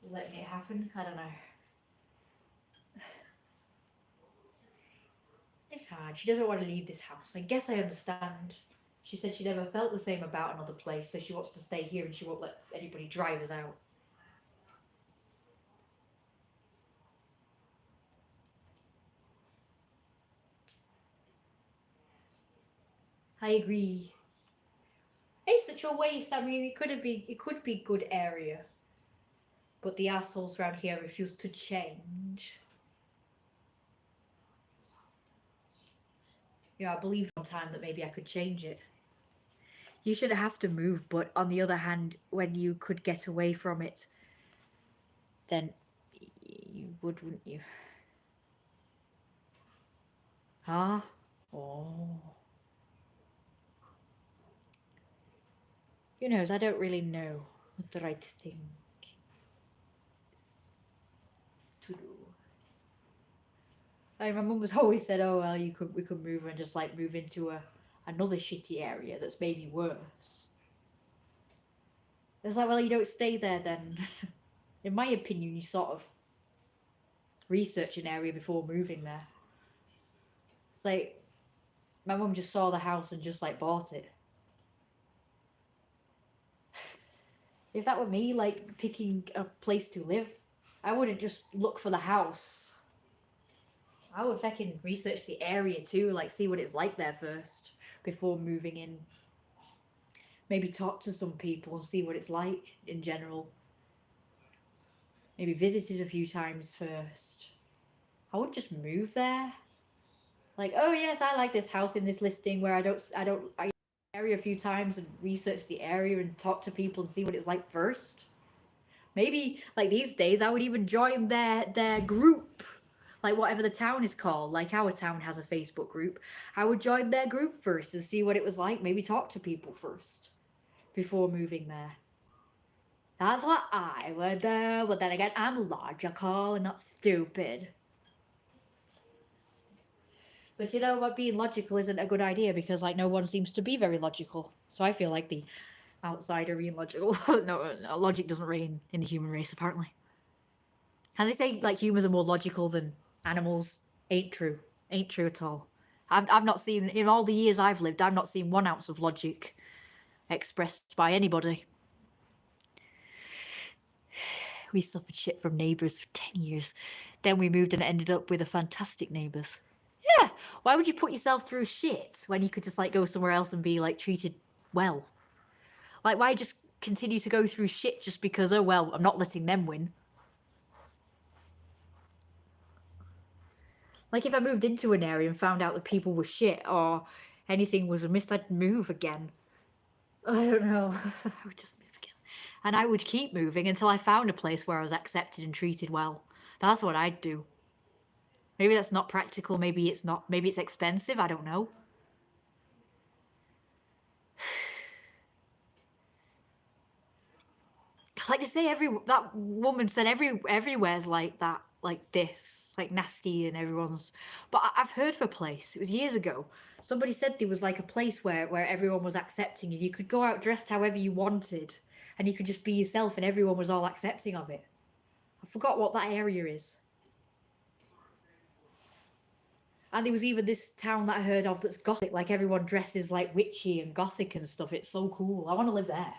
letting it happen. I don't know. It's hard. She doesn't want to leave this house. I guess I understand. She said she never felt the same about another place, so she wants to stay here and she won't let anybody drive us out. I agree. It's such a waste. I mean, it could be good area, but the assholes around here refuse to change. Yeah, I believed one time that maybe I could change it. You shouldn't have to move, but on the other hand, when you could get away from it, then you would, wouldn't you? Huh? Oh. Who knows? I don't really know what the right thing to do. Like my mum was always said, "Oh well, we could move and just like move into another shitty area that's maybe worse." It's like, well, you don't stay there then. In my opinion, you sort of research an area before moving there. It's like my mum just saw the house and just like bought it. If that were me, like picking a place to live, I wouldn't just look for the house. I would fucking research the area too, like see what it's like there first before moving in. Maybe talk to some people and see what it's like in general. Maybe visit it a few times first. I would just move there. Like, oh yes, I like this house in this listing where I area a few times and research the area and talk to people and see what it's like first. Maybe like these days I would even join their group. Like whatever the town is called, like our town has a Facebook group. I would join their group first and see what it was like. Maybe talk to people first before moving there. That's what I would do, but then again, I'm logical and not stupid. But you know what, being logical isn't a good idea because like no one seems to be very logical. So I feel like the outsider being logical. No, logic doesn't reign in the human race apparently. And they say like humans are more logical than animals. Ain't true. Ain't true at all. I've not seen in all the years I've lived. I've not seen 1 ounce of logic expressed by anybody. We suffered shit from neighbours for 10 years. Then we moved and ended up with a fantastic neighbours. Yeah, why would you put yourself through shit when you could just like go somewhere else and be like treated well? Like why just continue to go through shit just because, oh well, I'm not letting them win. Like if I moved into an area and found out that people were shit or anything was amiss, I'd move again. I don't know. I would just move again. And I would keep moving until I found a place where I was accepted and treated well. That's what I'd do. Maybe that's not practical, maybe it's not, maybe it's expensive, I don't know. Like they say, that woman said everywhere's like that. like this, like nasty and everyone's. But I've heard of a place. It was years ago. Somebody said there was like a place where everyone was accepting and you could go out dressed however you wanted, and you could just be yourself and everyone was all accepting of it. I forgot what that area is. And there was even this town that I heard of that's gothic, like everyone dresses like witchy and gothic and stuff. It's so cool. I want to live there.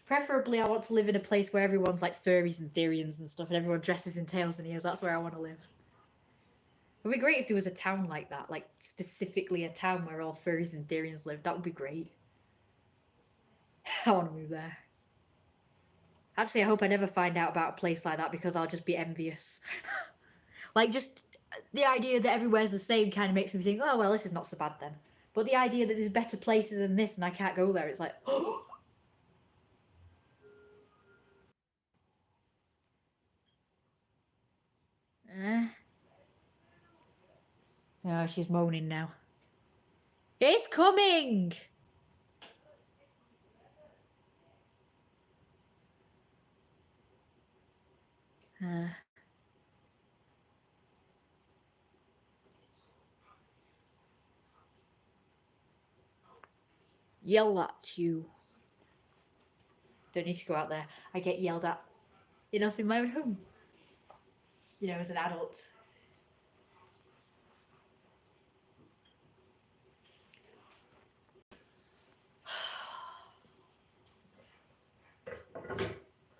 Preferably, I want to live in a place where everyone's like furries and Therians and stuff, and everyone dresses in tails and ears. That's where I want to live. It would be great if there was a town like that, like specifically a town where all furries and Therians live. That would be great. I want to move there. Actually, I hope I never find out about a place like that because I'll just be envious. Like, just the idea that everywhere's the same kind of makes me think, oh, well, this is not so bad then. But the idea that there's better places than this and I can't go there, it's like, oh. Oh, she's moaning now. It's coming! Yell at you. Don't need to go out there. I get yelled at enough in my own home. You know, as an adult.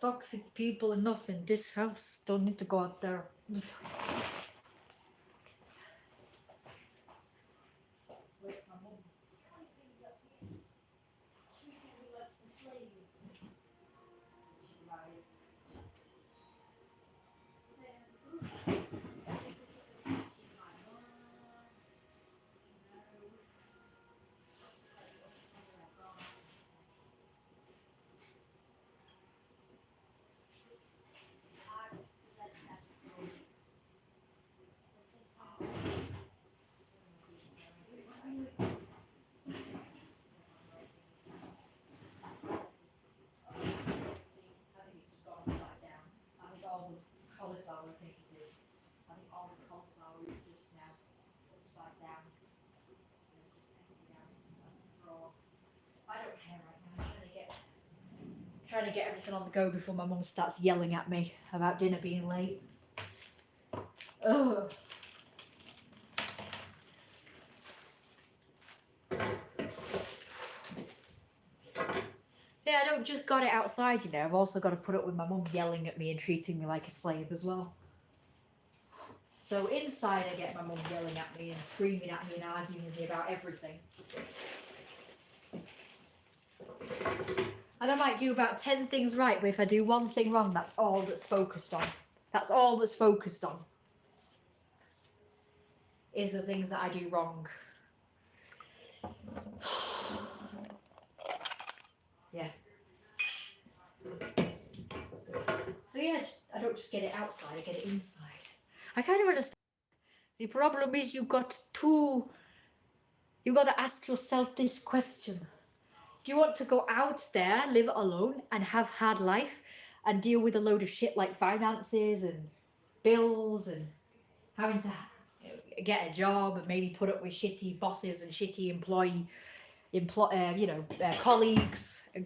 Toxic people enough in this house. Don't need to go out there. Trying to get everything on the go before my mum starts yelling at me about dinner being late. Ugh. See, I don't just got it outside, you know, I've also got to put up with my mum yelling at me and treating me like a slave as well. So inside I get my mum yelling at me and screaming at me and arguing with me about everything. And I might do about 10 things right, but if I do one thing wrong, that's all that's focused on. That's all that's focused on. Is the things that I do wrong. Yeah. So yeah, I don't just get it outside, I get it inside. I kind of understand. The problem is you've got to ask yourself this question. Do you want to go out there, live alone, and have hard life, and deal with a load of shit like finances and bills and having to get a job and maybe put up with shitty bosses and shitty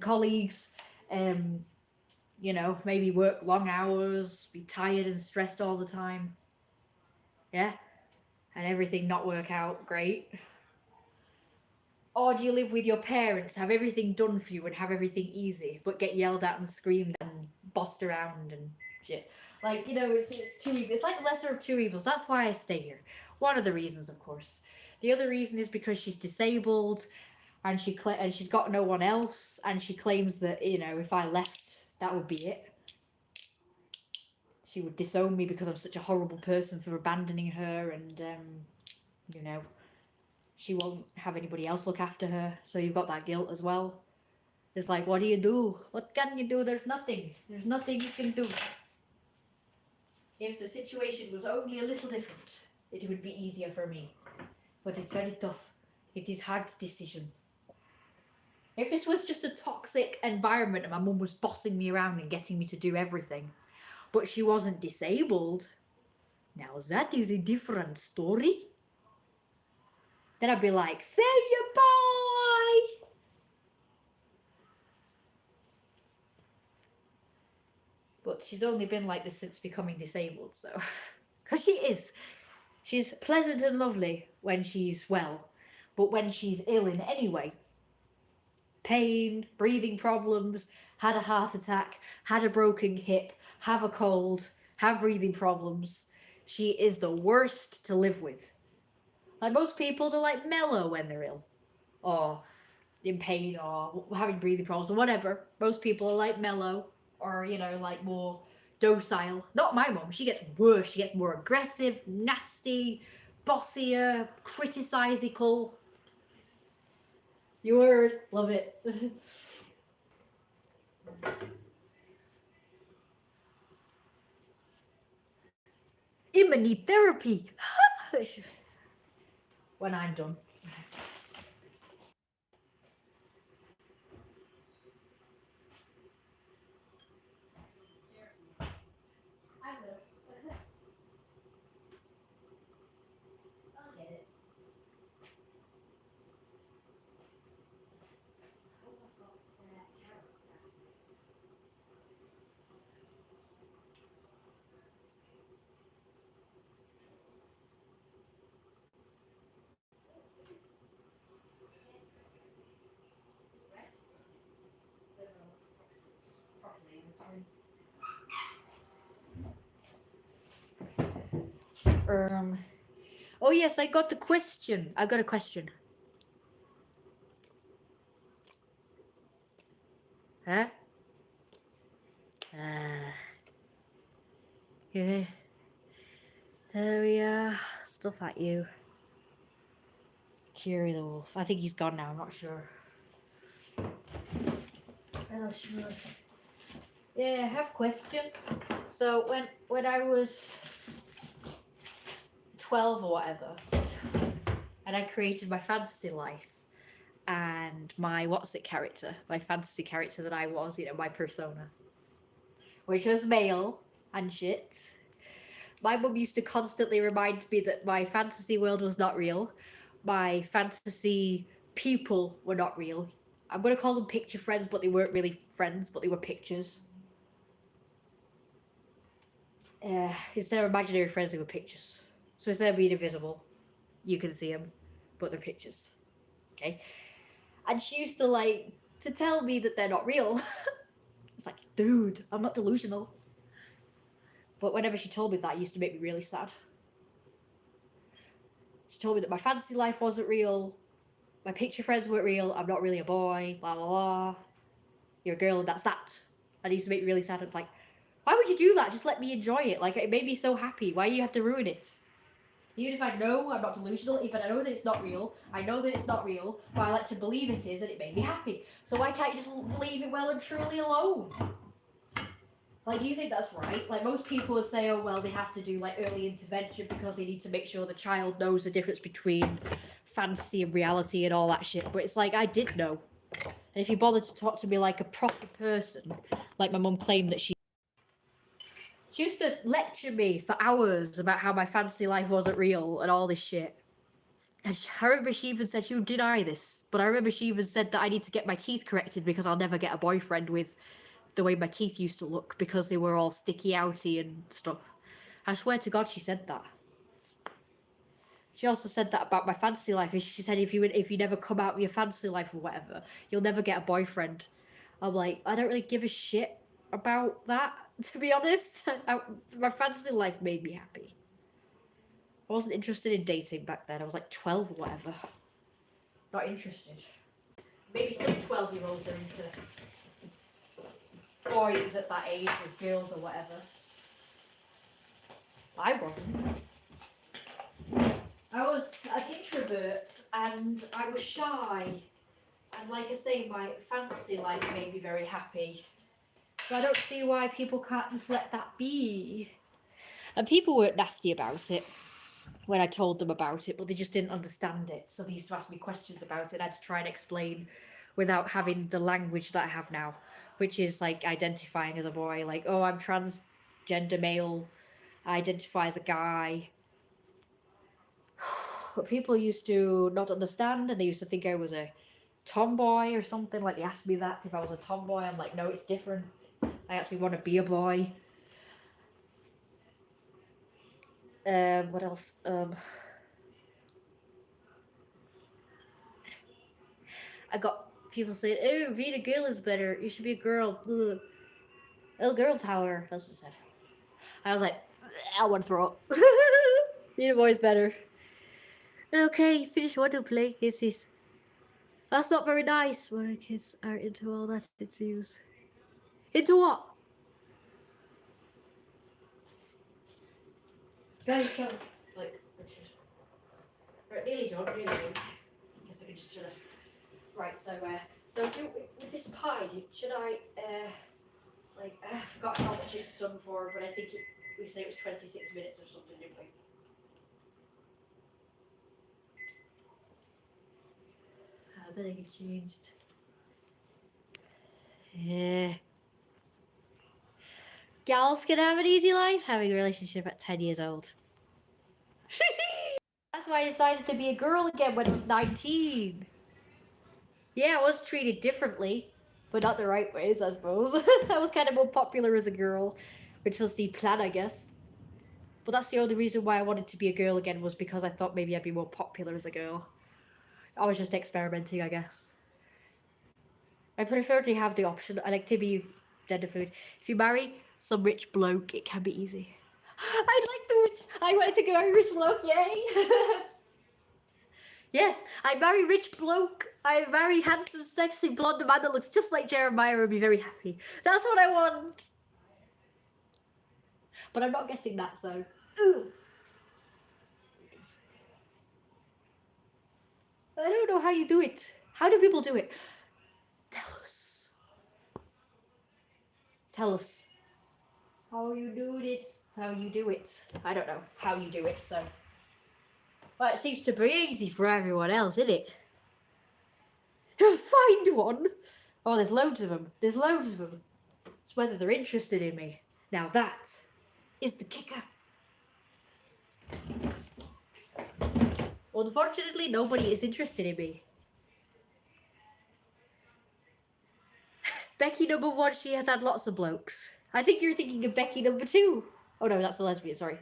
colleagues, you know, maybe work long hours, be tired and stressed all the time, yeah, and everything not work out great? Or do you live with your parents, have everything done for you and have everything easy, but get yelled at and screamed and bossed around and shit? Like, you know, it's two evils. It's like the lesser of two evils. That's why I stay here. One of the reasons, of course. The other reason is because she's disabled and she's got no one else, and she claims that, you know, if I left, that would be it. She would disown me because I'm such a horrible person for abandoning her, and you know, she won't have anybody else look after her, so you've got that guilt as well. It's like, what do you do? What can you do? There's nothing you can do. If the situation was only a little different, it would be easier for me, but it's very tough. It is hard decision. If this was just a toxic environment and my mum was bossing me around and getting me to do everything, but she wasn't disabled. Now that is a different story. Then I'd be like, say your boy! But she's only been like this since becoming disabled, so. Because she is. She's pleasant and lovely when she's well, but when she's ill in any way, pain, breathing problems, had a heart attack, had a broken hip, have a cold, have breathing problems, she is the worst to live with. Like most people, they're like mellow when they're ill, or in pain, or having breathing problems, or whatever. Most people are like mellow, or like more docile. Not my mom. She gets worse. She gets more aggressive, nasty, bossier, criticisical. Your word, love it. I'ma need therapy when I'm done. I will. I'll get it. Oh yes, I got the question. I got a question. Huh? Yeah. There we are. Stuff at you. Curie the wolf. I think he's gone now. I'm not sure. I'm not sure. Yeah, I have a question. So when I was 12 or whatever, and I created my fantasy life and my character, my fantasy character that I was, my persona, which was male and shit. My mum used to constantly remind me that my fantasy world was not real. My fantasy people were not real. I'm going to call them picture friends, but they weren't really friends, but they were pictures. Instead of imaginary friends, they were pictures. So instead of being invisible, you can see them, but they're pictures. Okay? And she used to tell me that they're not real. It's like, dude, I'm not delusional. But whenever she told me that, it used to make me really sad. She told me that my fantasy life wasn't real, my picture friends weren't real, I'm not really a boy, blah, blah, blah. You're a girl and that's that. And it used to make me really sad. I'm like, why would you do that? Just let me enjoy it. Like, it made me so happy. Why do you have to ruin it? Even if I know I'm not delusional, even I know that it's not real, I know that it's not real, but I like to believe it is and it made me happy. So why can't you just leave it well and truly alone? Like, do you think that's right? Like, most people would say, oh, well, they have to do, like, early intervention because they need to make sure the child knows the difference between fantasy and reality and all that shit. But it's like, I did know. And if you bother to talk to me like a proper person, like my mum claimed that she used to lecture me for hours about how my fantasy life wasn't real and all this shit. And I remember she even said, she would deny this, but I remember she even said that I need to get my teeth corrected because I'll never get a boyfriend with the way my teeth used to look because they were all sticky outy and stuff. I swear to God, she said that. She also said that about my fantasy life. She said if you never come out with your fantasy life or whatever, you'll never get a boyfriend. I'm like, I don't really give a shit about that, to be honest. My fantasy life made me happy. I wasn't interested in dating back then. I was like 12 or whatever. Not interested. Maybe some 12-year-olds are into boys at that age with girls or whatever. I wasn't. I was an introvert and I was shy. And like I say, my fantasy life made me very happy. So I don't see why people can't just let that be. And people weren't nasty about it when I told them about it, but they just didn't understand it. So they used to ask me questions about it. And I had to try and explain without having the language that I have now, which is like identifying as a boy, like, oh, I'm trans gender male, I identify as a guy. But people used to not understand, and they used to think I was a tomboy or something. Like, they asked me that if I was a tomboy. I'm like, no, it's different. I actually want to be a boy. What else? I got people saying, "Oh, being a girl is better. You should be a girl." Ugh. Oh, girl power. That's what I said. I was like, I want to throw up. Being a boy's better. Okay, finish want to play. Hisses. That's not very nice when kids are into all that, it seems. Into what? Guys, so, like, right, nearly done, nearly done. Guess I can just turn it. Right, so with this pie, should I, I forgot how much it's done for, but I think we said it was 26 minutes or something, didn't we? I better get changed. Yeah. Gals can have an easy life having a relationship at 10 years old. That's why I decided to be a girl again when I was 19. Yeah, I was treated differently, but not the right ways, I suppose. I was kind of more popular as a girl, which was the plan, I guess. But that's the only reason why I wanted to be a girl again, was because I thought maybe I'd be more popular as a girl. I was just experimenting, I guess. I prefer to have the option. I like to be gender fluid. If you marry some rich bloke, it can be easy. I'd like to. I wanted to marry rich bloke, yay! Yes, I marry rich bloke. I marry handsome, sexy, blonde man that looks just like Jeremiah and be very happy. That's what I want. But I'm not getting that, so. Ugh. I don't know how you do it. How do people do it? Tell us. Tell us. How you do it. How you do it. I don't know how you do it, so. Well, it seems to be easy for everyone else, isn't it? Find one. Oh, there's loads of them. There's loads of them. It's whether they're interested in me. Now that is the kicker. Unfortunately, nobody is interested in me. Becky #1, she has had lots of blokes. I think you're thinking of Becky #2. Oh no, that's the lesbian, sorry.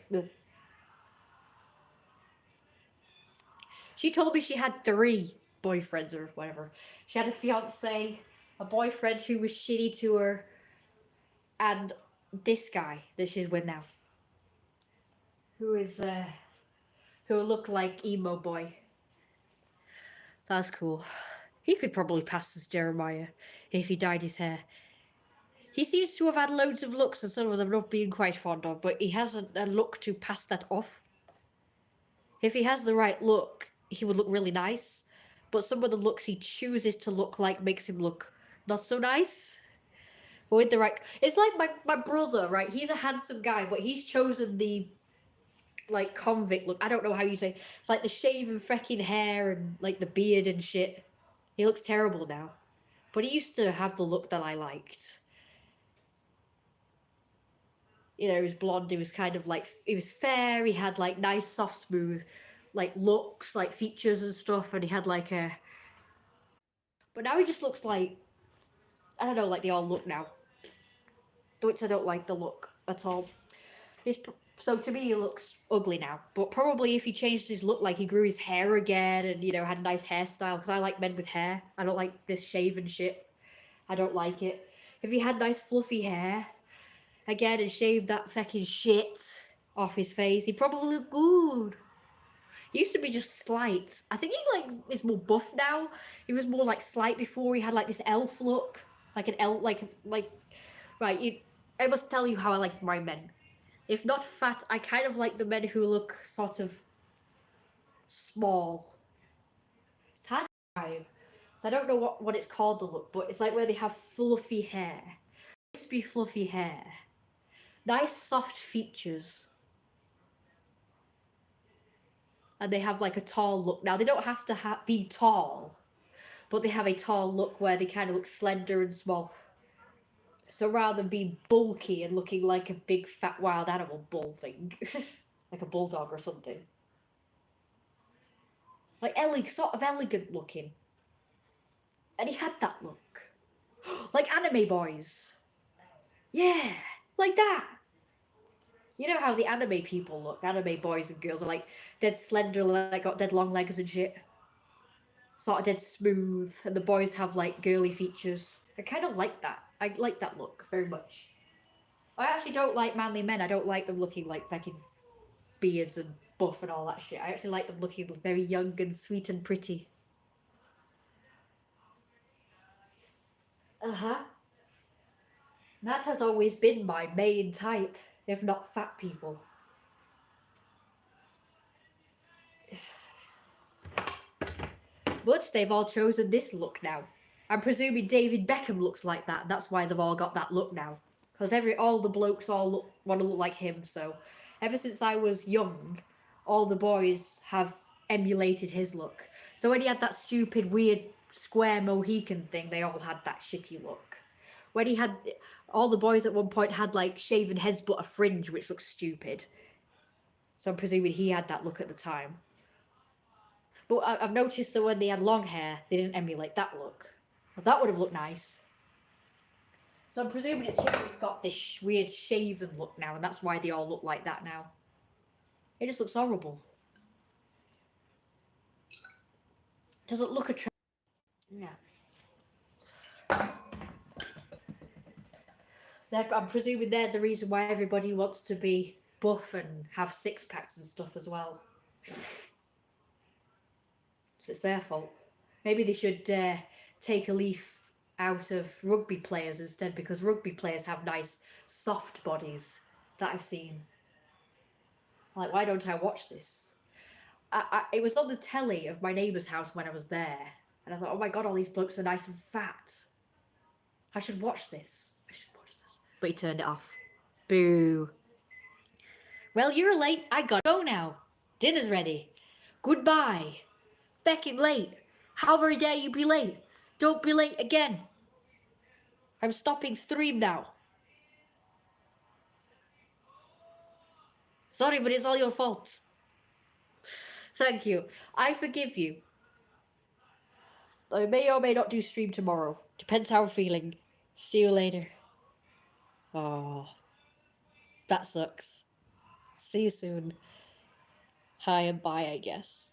She told me she had 3 boyfriends or whatever. She had a fiance, a boyfriend who was shitty to her, and this guy that she's with now. Who looked like emo boy. That's cool. He could probably pass as Jeremiah if he dyed his hair. He seems to have had loads of looks and some of them not being quite fond of, but he hasn't a look to pass that off. If he has the right look, he would look really nice, but some of the looks he chooses to look like makes him look not so nice. But with the right, it's like my brother, right? He's a handsome guy, but he's chosen the like convict look. I don't know how you say. It's like the shaven freaking hair and like the beard and shit. He looks terrible now, but he used to have the look that I liked. You know, he was blonde. He was kind of like, he was fair. He had like nice, soft, smooth, like looks, like features and stuff. And he had like a, but now he just looks like, I don't know, like they all look now. Which I don't like the look at all. So to me, he looks ugly now. But probably if he changed his look, like he grew his hair again and, you know, had a nice hairstyle. Because I like men with hair. I don't like this shaven shit. I don't like it. If he had nice fluffy hair again and shaved that fucking shit off his face, he'd probably look good. He used to be just slight. I think he like is more buff now. He was more like slight before. He had like this elf look, like an elf, like right. I must tell you how I like my men. If not fat, I kind of like the men who look sort of small. It's hard to describe. So I don't know what it's called the look, but it's like where they have fluffy hair, crispy fluffy hair, nice soft features, and they have like a tall look. Now they don't have to be tall, but they have a tall look where they kind of look slender and small. So rather than being bulky and looking like a big fat wild animal bull thing, like a bulldog or something. Like sort of elegant looking. And he had that look. Like anime boys. Yeah, like that. You know how the anime people look, anime boys and girls are like dead slender, like got dead long legs and shit. Sort of dead smooth, and the boys have like girly features. I kind of like that. I like that look very much. I actually don't like manly men. I don't like them looking like fucking beards and buff and all that shit. I actually like them looking very young and sweet and pretty. Uh-huh. That has always been my main type, if not fat people. But they've all chosen this look now. I'm presuming David Beckham looks like that. That's why they've all got that look now. Because all the blokes all want to look like him. So ever since I was young, all the boys have emulated his look. So when he had that stupid, weird, square Mohican thing, they all had that shitty look. When he had, all the boys at one point had like shaven heads but a fringe, which looks stupid. So I'm presuming he had that look at the time. But I've noticed that when they had long hair, they didn't emulate that look. Well, that would have looked nice. So I'm presuming it's him that's got this weird shaven look now, and that's why they all look like that now. It just looks horrible. Doesn't look attractive. Yeah. I'm presuming they're the reason why everybody wants to be buff and have six packs and stuff as well. So it's their fault. Maybe they should take a leaf out of rugby players instead, because rugby players have nice soft bodies that I've seen. Like, why don't I watch this? It was on the telly of my neighbour's house when I was there, and I thought, oh my god, all these blokes are nice and fat. I should watch this. I should watch this. But he turned it off. Boo. Well, you're late. I gotta go now. Dinner's ready. Goodbye. Becking late. How very dare you be late? Don't be late again. I'm stopping stream now. Sorry, but it's all your fault. Thank you. I forgive you. I may or may not do stream tomorrow. Depends how I'm feeling. See you later. Oh, that sucks. See you soon. Hi and bye, I guess.